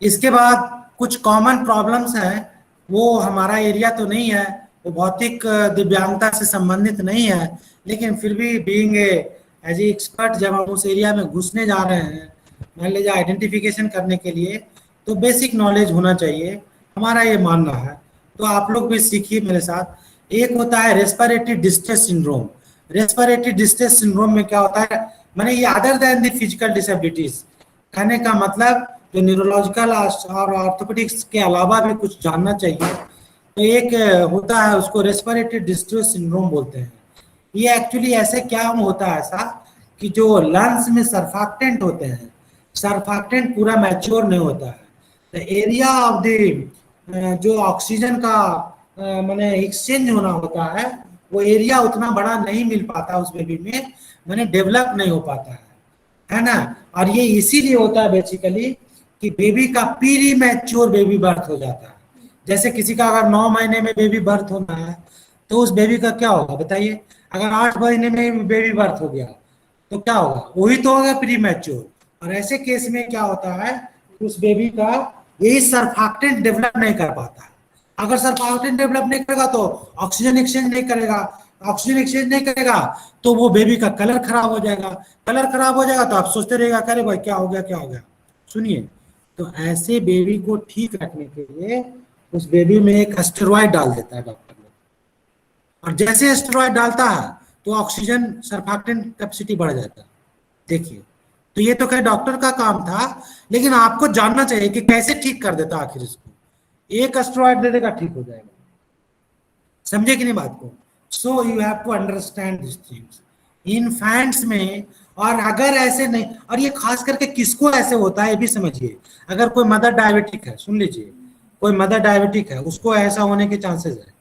इसके बाद कुछ कॉमन प्रॉब्लम्स हैं, वो हमारा एरिया तो नहीं है, वो भौतिक दिव्यांगता से संबंधित नहीं है, लेकिन फिर भी बीइंग एज ए एक्सपर्ट जब हम उस एरिया में घुसने जा रहे हैं, मान लीजिए आइडेंटिफिकेशन करने के लिए, तो बेसिक नॉलेज होना चाहिए, हमारा ये मानना है। तो आप लोग भी सीखिए मेरे साथ। एक होता है respiratory distress syndrome. Respiratory distress syndrome में क्या होता है, माने ये other than the physical disabilities, कहने का मतलब जो न्यूरोलॉजिकल और ऑर्थोपेडिक्स के अलावा भी कुछ जानना चाहिए। तो एक होता है, उसको रेस्पिरेटरी डिस्ट्रेस सिंड्रोम बोलते हैं। ये एक्चुअली ऐसे क्या होता है ऐसा कि जो लंग्स में सरफेक्टेंट होते हैं, सरफेक्टेंट पूरा मैच्योर नहीं होता है, द एरिया ऑफ द जो ऑक्सीजन का माने एक्सचेंज होना होता है, वो एरिया उतना बड़ा नहीं मिल पाता उस बेबी में, माने डेवलप नहीं हो पाता है ना। और ये इसीलिए होता है बेसिकली कि बेबी का प्री मैच्योर बेबी बर्थ हो जाता है। जैसे किसी का अगर 9 महीने में बेबी बर्थ होना है तो उस बेबी का क्या होगा बताइए? अगर 8 महीने में बेबी बर्थ हो गया तो क्या होगा? वही तो होगा प्री मैच्योर। और ऐसे केस में क्या होता है, उस बेबी का यही सरफेक्टेंट डेवलप नहीं कर पाता है। अगर सरफेक्टेंट डेवलप नहीं करेगा तो ऑक्सीजन एक्सचेंज नहीं करेगा, ऑक्सीजन एक्सचेंज नहीं करेगा तो वो बेबी का कलर खराब हो जाएगा, कलर खराब हो जाएगा तो आप सोचते रहेगा, अरे भाई क्या हो गया क्या हो गया। सुनिए, तो ऐसे बेबी को ठीक रखने के लिए उस बेबी में एक स्टेरॉइड डाल देता है डॉक्टर लोग, और जैसे स्टेरॉइड डालता है तो ऑक्सीजन सरफेक्टेंट कैपेसिटी बढ़ जाता है। देखिए, तो ये तो खैर डॉक्टर का काम था, लेकिन आपको जानना चाहिए कि कैसे ठीक कर देता आखिर इसको। एक स्टेरॉइड दे देगा ठीक हो जाएगा, समझे कि नहीं बात को? So you have to understand this things infants में। और अगर ऐसे नहीं, और ये खास करके किसको ऐसे होता है ये भी समझिए। अगर कोई मदर डायबिटिक है, सुन लीजिए, कोई मदर डायबिटिक है, उसको ऐसा होने के चांसेस है।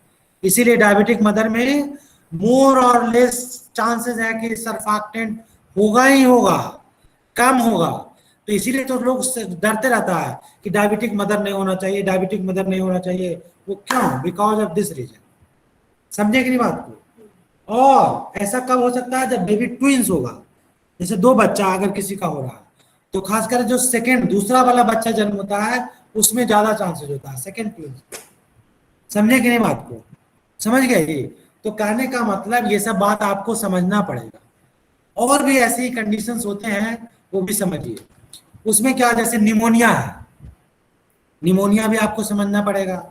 इसीलिए डायबिटिक मदर में मोर और लेस चांसेस है कि सरफेक्टेंट होगा ही होगा, कम होगा। तो इसीलिए तो लोग डरते रहता है कि डायबिटिक मदर नहीं होना चाहिए, डायबिटिक मदर नहीं होना चाहिए। वो क्यों? Because of this reason. समझे कि नहीं बात को? और ऐसा कब हो सकता है? जब बेबी ट्विंस होगा, जैसे 2 बच्चा अगर किसी का हो रहा है, तो खासकर जो सेकंड दूसरा वाला बच्चा जन्म होता है उसमें ज्यादा चांसेस होता है, सेकंड ट्विंस। समझे कि नहीं बात को? समझ गए ये? तो कहने का मतलब ये सब बात आपको समझना पड़ेगा। और भी ऐसी कंडीशंस होते हैं, वो भी समझिए। उसमें क्या, जैसे निमोनिया है, निमोनिया भी आपको समझना पड़ेगा,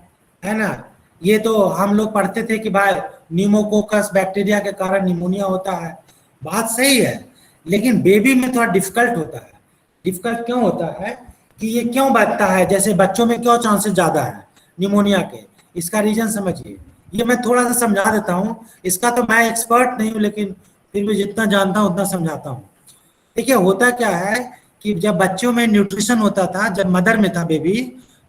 है ना। ये तो हम लोग पढ़ते थे कि भाई न्यूमोकोकस बैक्टीरिया के कारण निमोनिया होता है, बात सही है, लेकिन बेबी में थोड़ा डिफिकल्ट होता है। डिफिकल्ट क्यों होता है कि ये क्यों बढ़ता है, जैसे बच्चों में क्यों चांसेस ज्यादा है निमोनिया के, इसका रीजन समझिए। ये मैं थोड़ा सा समझा देता हूँ, इसका तो मैं एक्सपर्ट नहीं हूँ, लेकिन फिर भी जितना जानता हूँ उतना समझाता हूँ। देखिए, होता क्या है कि जब बच्चों में न्यूट्रिशन होता था, जब मदर में था बेबी,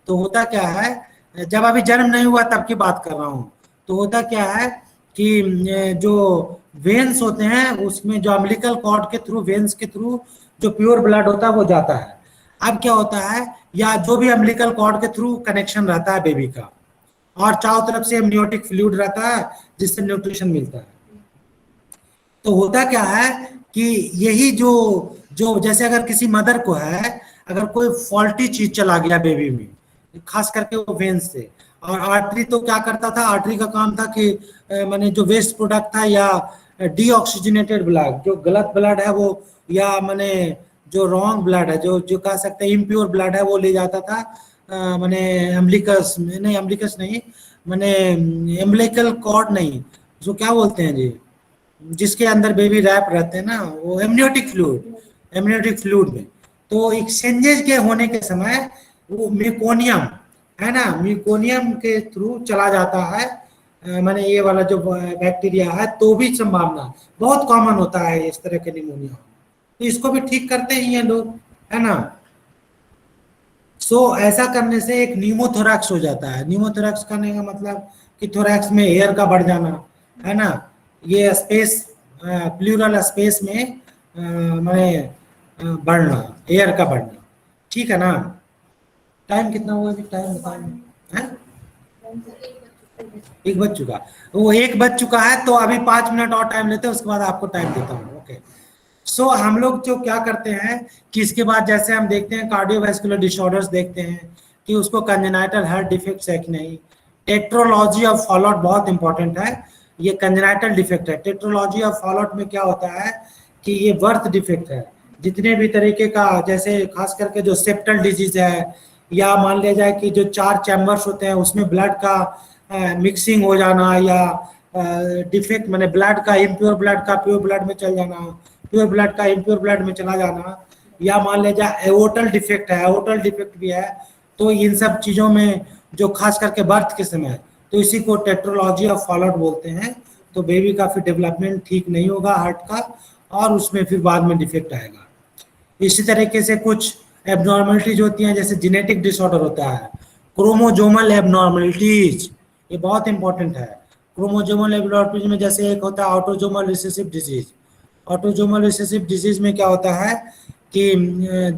तो होता क्या है, जब अभी जन्म नहीं हुआ तब की बात कर रहा हूँ, तो होता क्या है कि जो वेन्स होते हैं उसमें जो अम्बिलिकल कॉर्ड के थ्रू, वेन्स के थ्रू जो प्योर ब्लड होता है वो जाता है। अब क्या होता है, या जो भी अम्बिलिकल कॉर्ड के थ्रू कनेक्शन रहता है बेबी का, और चारों तरफ से एमनियोटिक फ्लूइड रहता है जिससे न्यूट्रिशन मिलता है। तो होता क्या है कि यही जो जो जैसे अगर किसी मदर को है, अगर कोई फॉल्टी चीज चला गया बेबी में, खास करके वो वेन्स से, और आर्टरी तो क्या करता था, आर्टरी का काम था कि माने जो वेस्ट प्रोडक्ट था या डीऑक्सीजनेटेड ब्लड, जो गलत ब्लड है वो, या माने जो रॉन्ग ब्लड है, जो जो कह सकते हैं इम्प्योर ब्लड है, वो ले जाता था माने एम्बलिकस नहीं, एम्बलिकस नहीं, माने एम्बलिकल कॉर्ड नहीं, जो क्या बोलते हैं जी, जिसके अंदर बेबी रैप रहते हैं ना, वो एमनियोटिक फ्लूइड, एमनियोटिक फ्लूइड में। तो एक्सचेंजेज के होने के समय वो मेकोनियम है ना, मेकोनियम के थ्रू चला जाता है माने ये वाला जो बैक्टीरिया है, तो भी संभावना बहुत कॉमन होता है इस तरह के निमोनिया, तो इसको भी ठीक करते ही हैं लोग, है ना। सो ऐसा करने से एक न्यूमोथोरैक्स हो जाता है। न्यूमोथोरैक्स करने का मतलब कि थोरैक्स में एयर का बढ़ जाना, है ना, ये स्पेस प्लूरल स्पेस में माने बढ़ना, एयर का बढ़ना, ठीक है ना। टाइम कितना हुआ अभी, टाइम बताएं, हैं? 1 बज चुका, वो 1 बज चुका है, तो अभी 5 मिनट और टाइम लेते हैं, उसके बाद आपको टाइम देता हूँ। ओके, सो हम लोग जो क्या करते हैं कि इसके बाद जैसे हम देखते हैं कार्डियोवैस्कुलर डिसऑर्डर्स देखते हैं कि उसको कंजेनाइटल हार्ट डिफेक्ट्स है कि नहीं। टेट्रोलॉजी ऑफ फॉलोआउट बहुत इंपॉर्टेंट है, ये कंजेनाइटल डिफेक्ट है। टेट्रोलॉजी ऑफ फॉलोआउट में क्या होता है कि ये बर्थ डिफेक्ट है, जितने भी तरीके का, जैसे खास करके जो सेप्टल डिजीज है, या मान लिया जाए कि जो 4 चैम्बर्स होते हैं उसमें ब्लड का मिक्सिंग हो जाना, या डिफेक्ट मैंने ब्लड का, इम्प्योर ब्लड का प्योर ब्लड में चल जाना, प्योर ब्लड का इम्प्योर ब्लड में चला जाना, या मान लिया जाए एओर्टल डिफेक्ट है, एओर्टल डिफेक्ट भी है। तो इन सब चीज़ों में जो खास करके बर्थ के समय, तो इसी को टेट्रोलॉजी ऑफ फॉलोआउट बोलते हैं। तो बेबी का फिर डेवलपमेंट ठीक नहीं होगा हार्ट का, और उसमें फिर बाद में डिफेक्ट आएगा। इसी तरीके से कुछ एबनॉर्मलिटीज होती हैं, जैसे जेनेटिक डिसऑर्डर होता है, क्रोमोजोमल एबनॉर्मलिटीज, ये बहुत इंपॉर्टेंट है। क्रोमोजोमल एबनॉर्मलिटीज में जैसे एक होता है autosomal recessive disease. Autosomal recessive disease में क्या होता है कि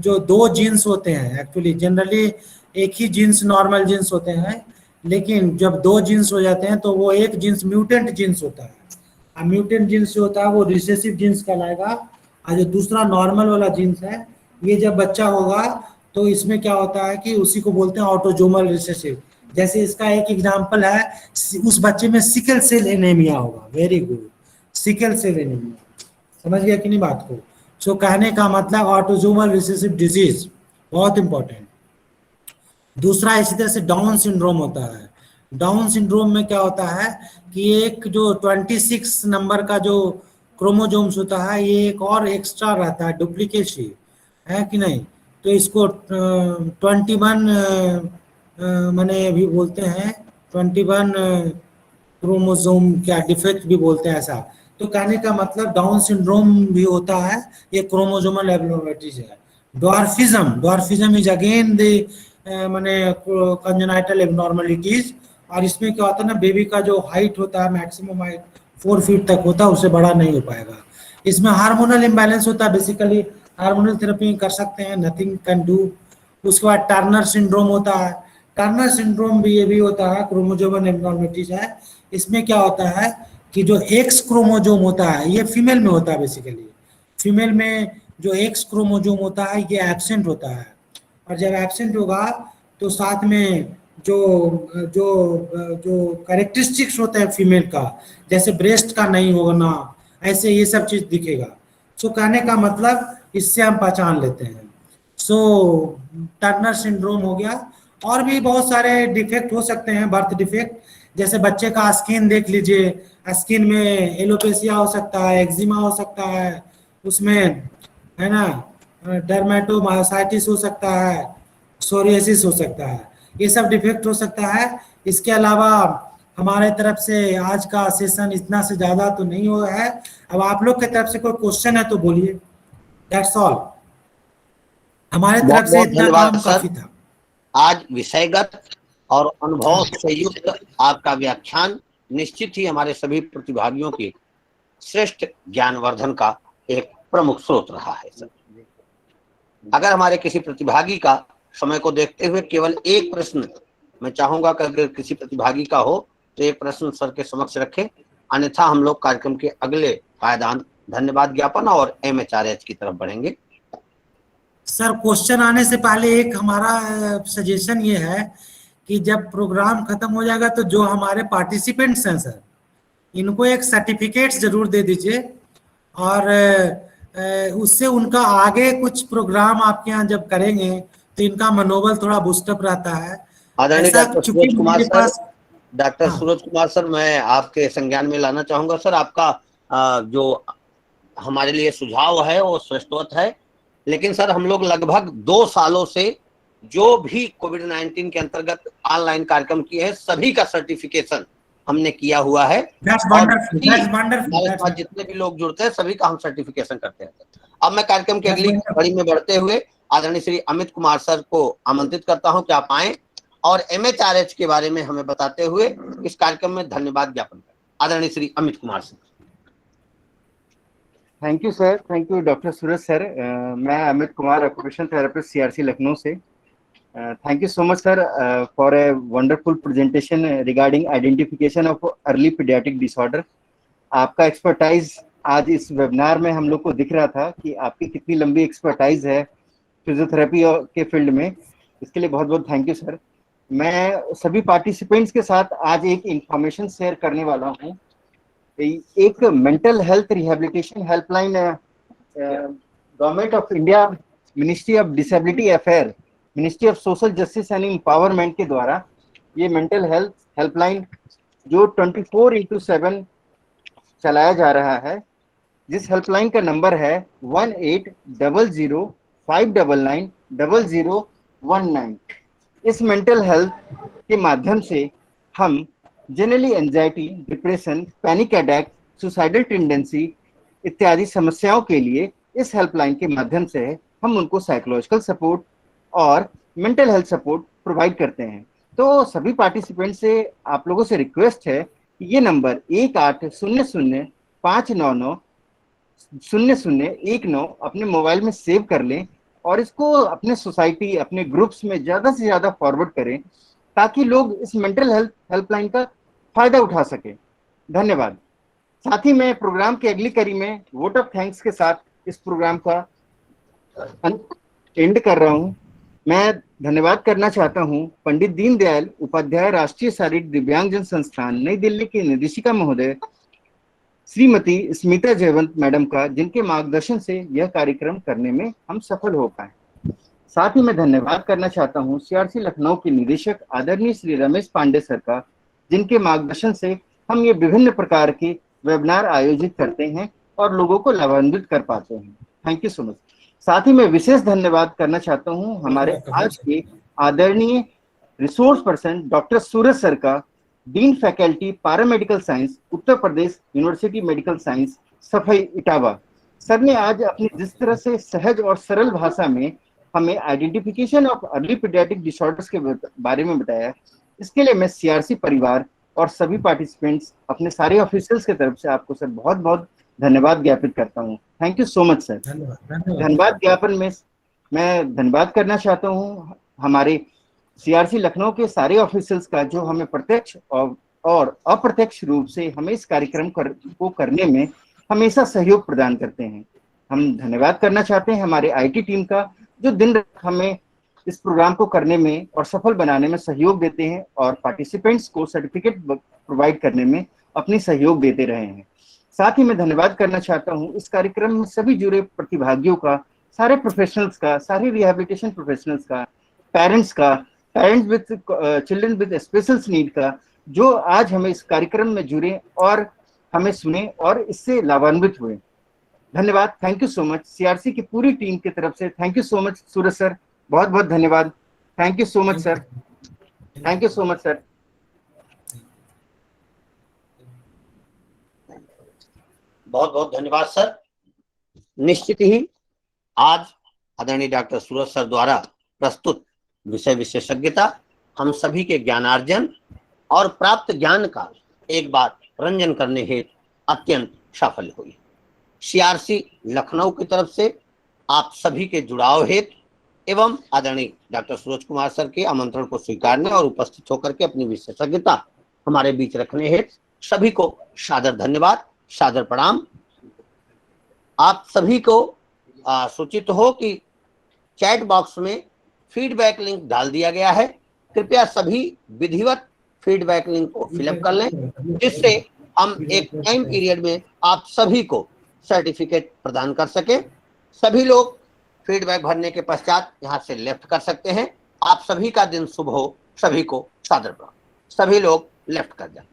जो 2 जीन्स होते हैं, एक्चुअली जनरली एक ही जीन्स नॉर्मल जीन्स होते हैं, लेकिन जब 2 जीन्स हो जाते हैं तो वो एक जीन्स म्यूटेंट जीन्स होता है। अब म्यूटेंट जीन्स जो होता है वो रिसेसिव जीन्स कहलाएगा, और जो दूसरा नॉर्मल वाला जीन्स है, ये जब बच्चा होगा तो इसमें क्या होता है कि उसी को बोलते हैं ऑटोजोमल रिसेसिव। जैसे इसका एक एग्जांपल है, उस बच्चे में सिकल सेल एनीमिया होगा। Very good, sickle cell anaemia, समझ गया कि नहीं बात को। सो कहने का मतलब ऑटोजोमल रिसेसिव डिजीज बहुत इंपॉर्टेंट। दूसरा इसी तरह से डाउन सिंड्रोम होता है। डाउन सिंड्रोम में क्या होता है कि एक जो 26 नंबर का जो क्रोमोजोम्स होता है, ये एक और एक्स्ट्रा रहता है, डुप्लीकेसी है कि नहीं। तो इसको 21 माने भी बोलते हैं, 21 क्रोमोसोम क्या डिफेक्ट भी बोलते हैं ऐसा। तो कहने का मतलब डाउन सिंड्रोम भी होता है, ये क्रोमोसोमल एब्नॉर्मलिटीज है। Dwarfism, dwarfism is again the माने कंजेनाइटल एब्नॉर्मलिटीज, और इसमें क्या होता है ना, बेबी का जो हाइट होता है, मैक्सिमम हाइट 4 फीट तक होता है, उससे बड़ा नहीं हो पाएगा। इसमें हार्मोनल इम्बैलेंस होता है, बेसिकली हार्मोनल थेरेपी कर सकते हैं, नथिंग कैन डू। उसके बाद टर्नर सिंड्रोम होता है। टर्नर सिंड्रोम भी ये भी होता है, क्रोमोसोमल एब्नॉर्मलिटीज है। इसमें क्या होता है कि जो एक्स क्रोमोजोम होता है, ये फीमेल में होता है बेसिकली। फीमेल में जो एक्स क्रोमोजोम होता है ये एब्सेंट होता है, और जब एब्सेंट होगा तो साथ में जो जो जो कैरेक्टरिस्टिक्स होते हैं फीमेल का, जैसे ब्रेस्ट का नहीं होना, ऐसे ये सब चीज दिखेगा। सो कहने का मतलब इससे हम पहचान लेते हैं। सो टर्नर सिंड्रोम हो गया। और भी बहुत सारे डिफेक्ट हो सकते हैं, बर्थ डिफेक्ट, जैसे बच्चे का स्किन देख लीजिए, स्किन में एलोपेसिया हो सकता है, एक्जिमा हो सकता है, उसमें है ना, डर्मेटोमायोसाइटिस हो सकता है, सोरियासिस हो सकता है, ये सब डिफेक्ट हो सकता है। इसके अलावा हमारे तरफ से आज का सेशन इतना से ज़्यादा तो नहीं हुआ है। अब आप लोग की तरफ से कोई क्वेश्चन है तो बोलिए, दैट्स ऑल। हमारे बहुत तरफ से बहुत इतना धन्यवाद काम सर। काफी था। आज विषयगत और अनुभव से युक्त आपका व्याख्यान निश्चित ही हमारे सभी प्रतिभागियों की श्रेष्ठ ज्ञानवर्धन का एक प्रमुख स्रोत रहा है सर। अगर हमारे किसी प्रतिभागी का समय को देखते हुए केवल एक प्रश्न मैं चाहूंगा कि अगर किसी प्रतिभागी का हो तो एक प्रश्न सर के समक्ष रखें, अन्यथा हम लोग कार्यक्रम के अगले पायदान धन्यवाद ज्ञापन और MHRH की तरफ बढ़ेंगे। सर क्वेश्चन आने से पहले एक हमारा सजेशन ये है कि जब प्रोग्राम खत्म हो जाएगा तो जो हमारे पार्टिसिपेंट्स हैं सर, इनको एक सर्टिफिकेट जरूर दे दीजिए, और उससे उनका आगे कुछ प्रोग्राम आपके यहाँ जब करेंगे तो इनका मनोबल थोड़ा बूस्टअप रहता है। आदरणीय ऐसा डॉक्टर चूंकि सूरज कुमार मेरे सर, पास, डॉक्टर हाँ सूरज कुमार सर, मैं आपके संज्ञान में लाना चाहूंगा सर, आपका जो हमारे लिए सुझाव है वो श्रेष्ठवत है, लेकिन सर हम लोग लगभग 2 सालों से जो भी कोविड-19 के अंतर्गत ऑनलाइन कार्यक्रम किए हैं सभी का सर्टिफिकेशन हमने किया हुआ है, दैट्स और वंडरफुल, भी दैट्स वंडरफुल, हमारे दैट्स साथ जितने भी लोग जुड़ते हैं सभी का हम सर्टिफिकेशन करते हैं। अब मैं कार्यक्रम की अगली वंडरफुल। कड़ी में बढ़ते हुए आदरणीय श्री अमित कुमार सर को आमंत्रित करता हूं कि आप आए और MHRH के बारे में हमें बताते हुए इस कार्यक्रम में धन्यवाद ज्ञापन करें। आदरणीय Shri Amit Kumar sir. Thank you sir, thank you doctor Suraj sir. मैं Amit Kumar, occupational therapist, CRC Lucknow से। Thank you so much sir for a wonderful presentation regarding identification of early paediatric disorder. आपका एक्सपर्टाइज आज इस वेबिनार में हम लोग को दिख रहा था कि आपकी कितनी लंबी एक्सपर्टाइज है फिजियोथेरेपी के फील्ड में। इसके लिए बहुत बहुत थैंक यू सर। मैं सभी पार्टिसिपेंट्स के साथ आज एक इंफॉर्मेशन शेयर करने वाला हूँ। एक mental health rehabilitation helpline government of India, ministry of disability affair, ministry of social justice and empowerment के द्वारा ये मेंटल हेल्थ हेल्पलाइन जो 24/7 चलाया जा रहा है, जिस हेल्पलाइन का नंबर है 1800-599-0019। इस मेंटल हेल्थ के माध्यम से हम generally anxiety, depression, panic attack, suicidal tendency इत्यादि समस्याओं के लिए इस हेल्पलाइन के माध्यम से हम उनको साइकोलॉजिकल सपोर्ट और मेंटल हेल्थ सपोर्ट प्रोवाइड करते हैं। तो सभी पार्टिसिपेंट से आप लोगों से रिक्वेस्ट है कि ये नंबर 1800-599-0019 अपने मोबाइल में सेव कर लें और इसको अपने सोसाइटी, अपने ग्रुप्स में ज़्यादा से ज़्यादा फॉरवर्ड करें ताकि लोग इस मेंटल हेल्थ हेल्पलाइन का फायदा उठा सके। धन्यवाद। साथ ही मैं प्रोग्राम की अगली कड़ी में वोट ऑफ थैंक्स के साथ इस प्रोग्राम का एंड कर रहा हूं। मैं धन्यवाद करना चाहता हूं पंडित दीनदयाल उपाध्याय राष्ट्रीय शारीरिक दिव्यांगजन संस्थान नई दिल्ली की निदेशिका महोदय श्रीमती स्मिता जयवंत मैडम का, जिनके मार्गदर्शन से यह कार्यक्रम करने में हम सफल हो पाए। साथ ही मैं धन्यवाद करना चाहता हूं CRC लखनऊ के निदेशक आदरणीय श्री रमेश पांडे सर का, जिनके मार्गदर्शन से हम ये विभिन्न प्रकार के वेबिनार आयोजित करते हैं और लोगों को लाभान्वित कर पाते हैं। Thank you so much. साथ ही मैं विशेष धन्यवाद करना चाहता हूं हमारे आज के आदरणीय resource person doctor Suraj sir का, dean faculty paramedical science, Uttar Pradesh university medical science, सफई इटावा। सर ने आज अपनी जिस तरह से सहज और सरल भाषा में हमें identification of early paediatric disorders के बारे में बताया, इसके लिए मैं CRC परिवार और सभी पार्टिसिपेंट्स, अपने सारे ऑफिशियल्स की तरफ से आपको सर बहुत बहुत धन्यवाद ज्ञापित करता हूँ। Thank you so much sir. धन्यवाद ज्ञापन में मैं धन्यवाद करना चाहता हूँ हमारे CRC लखनऊ के सारे ऑफिशियल्स का, जो हमें प्रत्यक्ष और अप्रत्यक्ष रूप से हमें इस कार्यक्रम को करने में हमेशा सहयोग प्रदान करते हैं। हम धन्यवाद करना चाहते हैं हमारे IT टीम का, जो दिन रात हमें इस प्रोग्राम को करने में और सफल बनाने में सहयोग देते हैं और पार्टिसिपेंट्स को सर्टिफिकेट प्रोवाइड करने में अपनी सहयोग देते रहे हैं। साथ ही मैं धन्यवाद करना चाहता हूं इस कार्यक्रम में सभी जुड़े प्रतिभागियों का, सारे प्रोफेशनल्स का, सारे रिहैबिलिटेशन प्रोफेशनल्स का, पेरेंट्स का, parents with children with special need का, जो आज हमें इस कार्यक्रम में जुड़े और हमें सुने और इससे लाभान्वित हुए। धन्यवाद। Thank you so much. CRC की पूरी टीम की तरफ से thank you so much Suraj sir, बहुत बहुत धन्यवाद। Thank you so much sir. Thank you so much sir. बहुत बहुत धन्यवाद सर। निश्चित ही आज आदरणीय डॉक्टर सूरज सर द्वारा प्रस्तुत विषय विशेषज्ञता हम सभी के ज्ञानार्जन और प्राप्त ज्ञान का एक बार रंजन करने हेतु अत्यंत सफल हुई। CRC लखनऊ की तरफ से आप सभी के जुड़ाव हेतु एवं आदरणीय डॉक्टर सूरज कुमार सर के आमंत्रण को स्वीकारने और उपस्थित होकर के अपनी विशेषज्ञता हमारे बीच रखने हेतु सभी को सादर धन्यवाद, सादर प्रणाम। आप सभी को सूचित हो कि चैट बॉक्स में फीडबैक लिंक डाल दिया गया है। कृपया सभी विधिवत फीडबैक लिंक को फिलअप कर लें, जिससे हम एक टाइम पीरियड में आप सभी को सर्टिफिकेट प्रदान कर सके। सभी लोग फीडबैक भरने के पश्चात यहाँ से लेफ्ट कर सकते हैं। आप सभी का दिन शुभ हो। सभी को सादर प्रणाम। सभी लोग लेफ्ट कर जाए।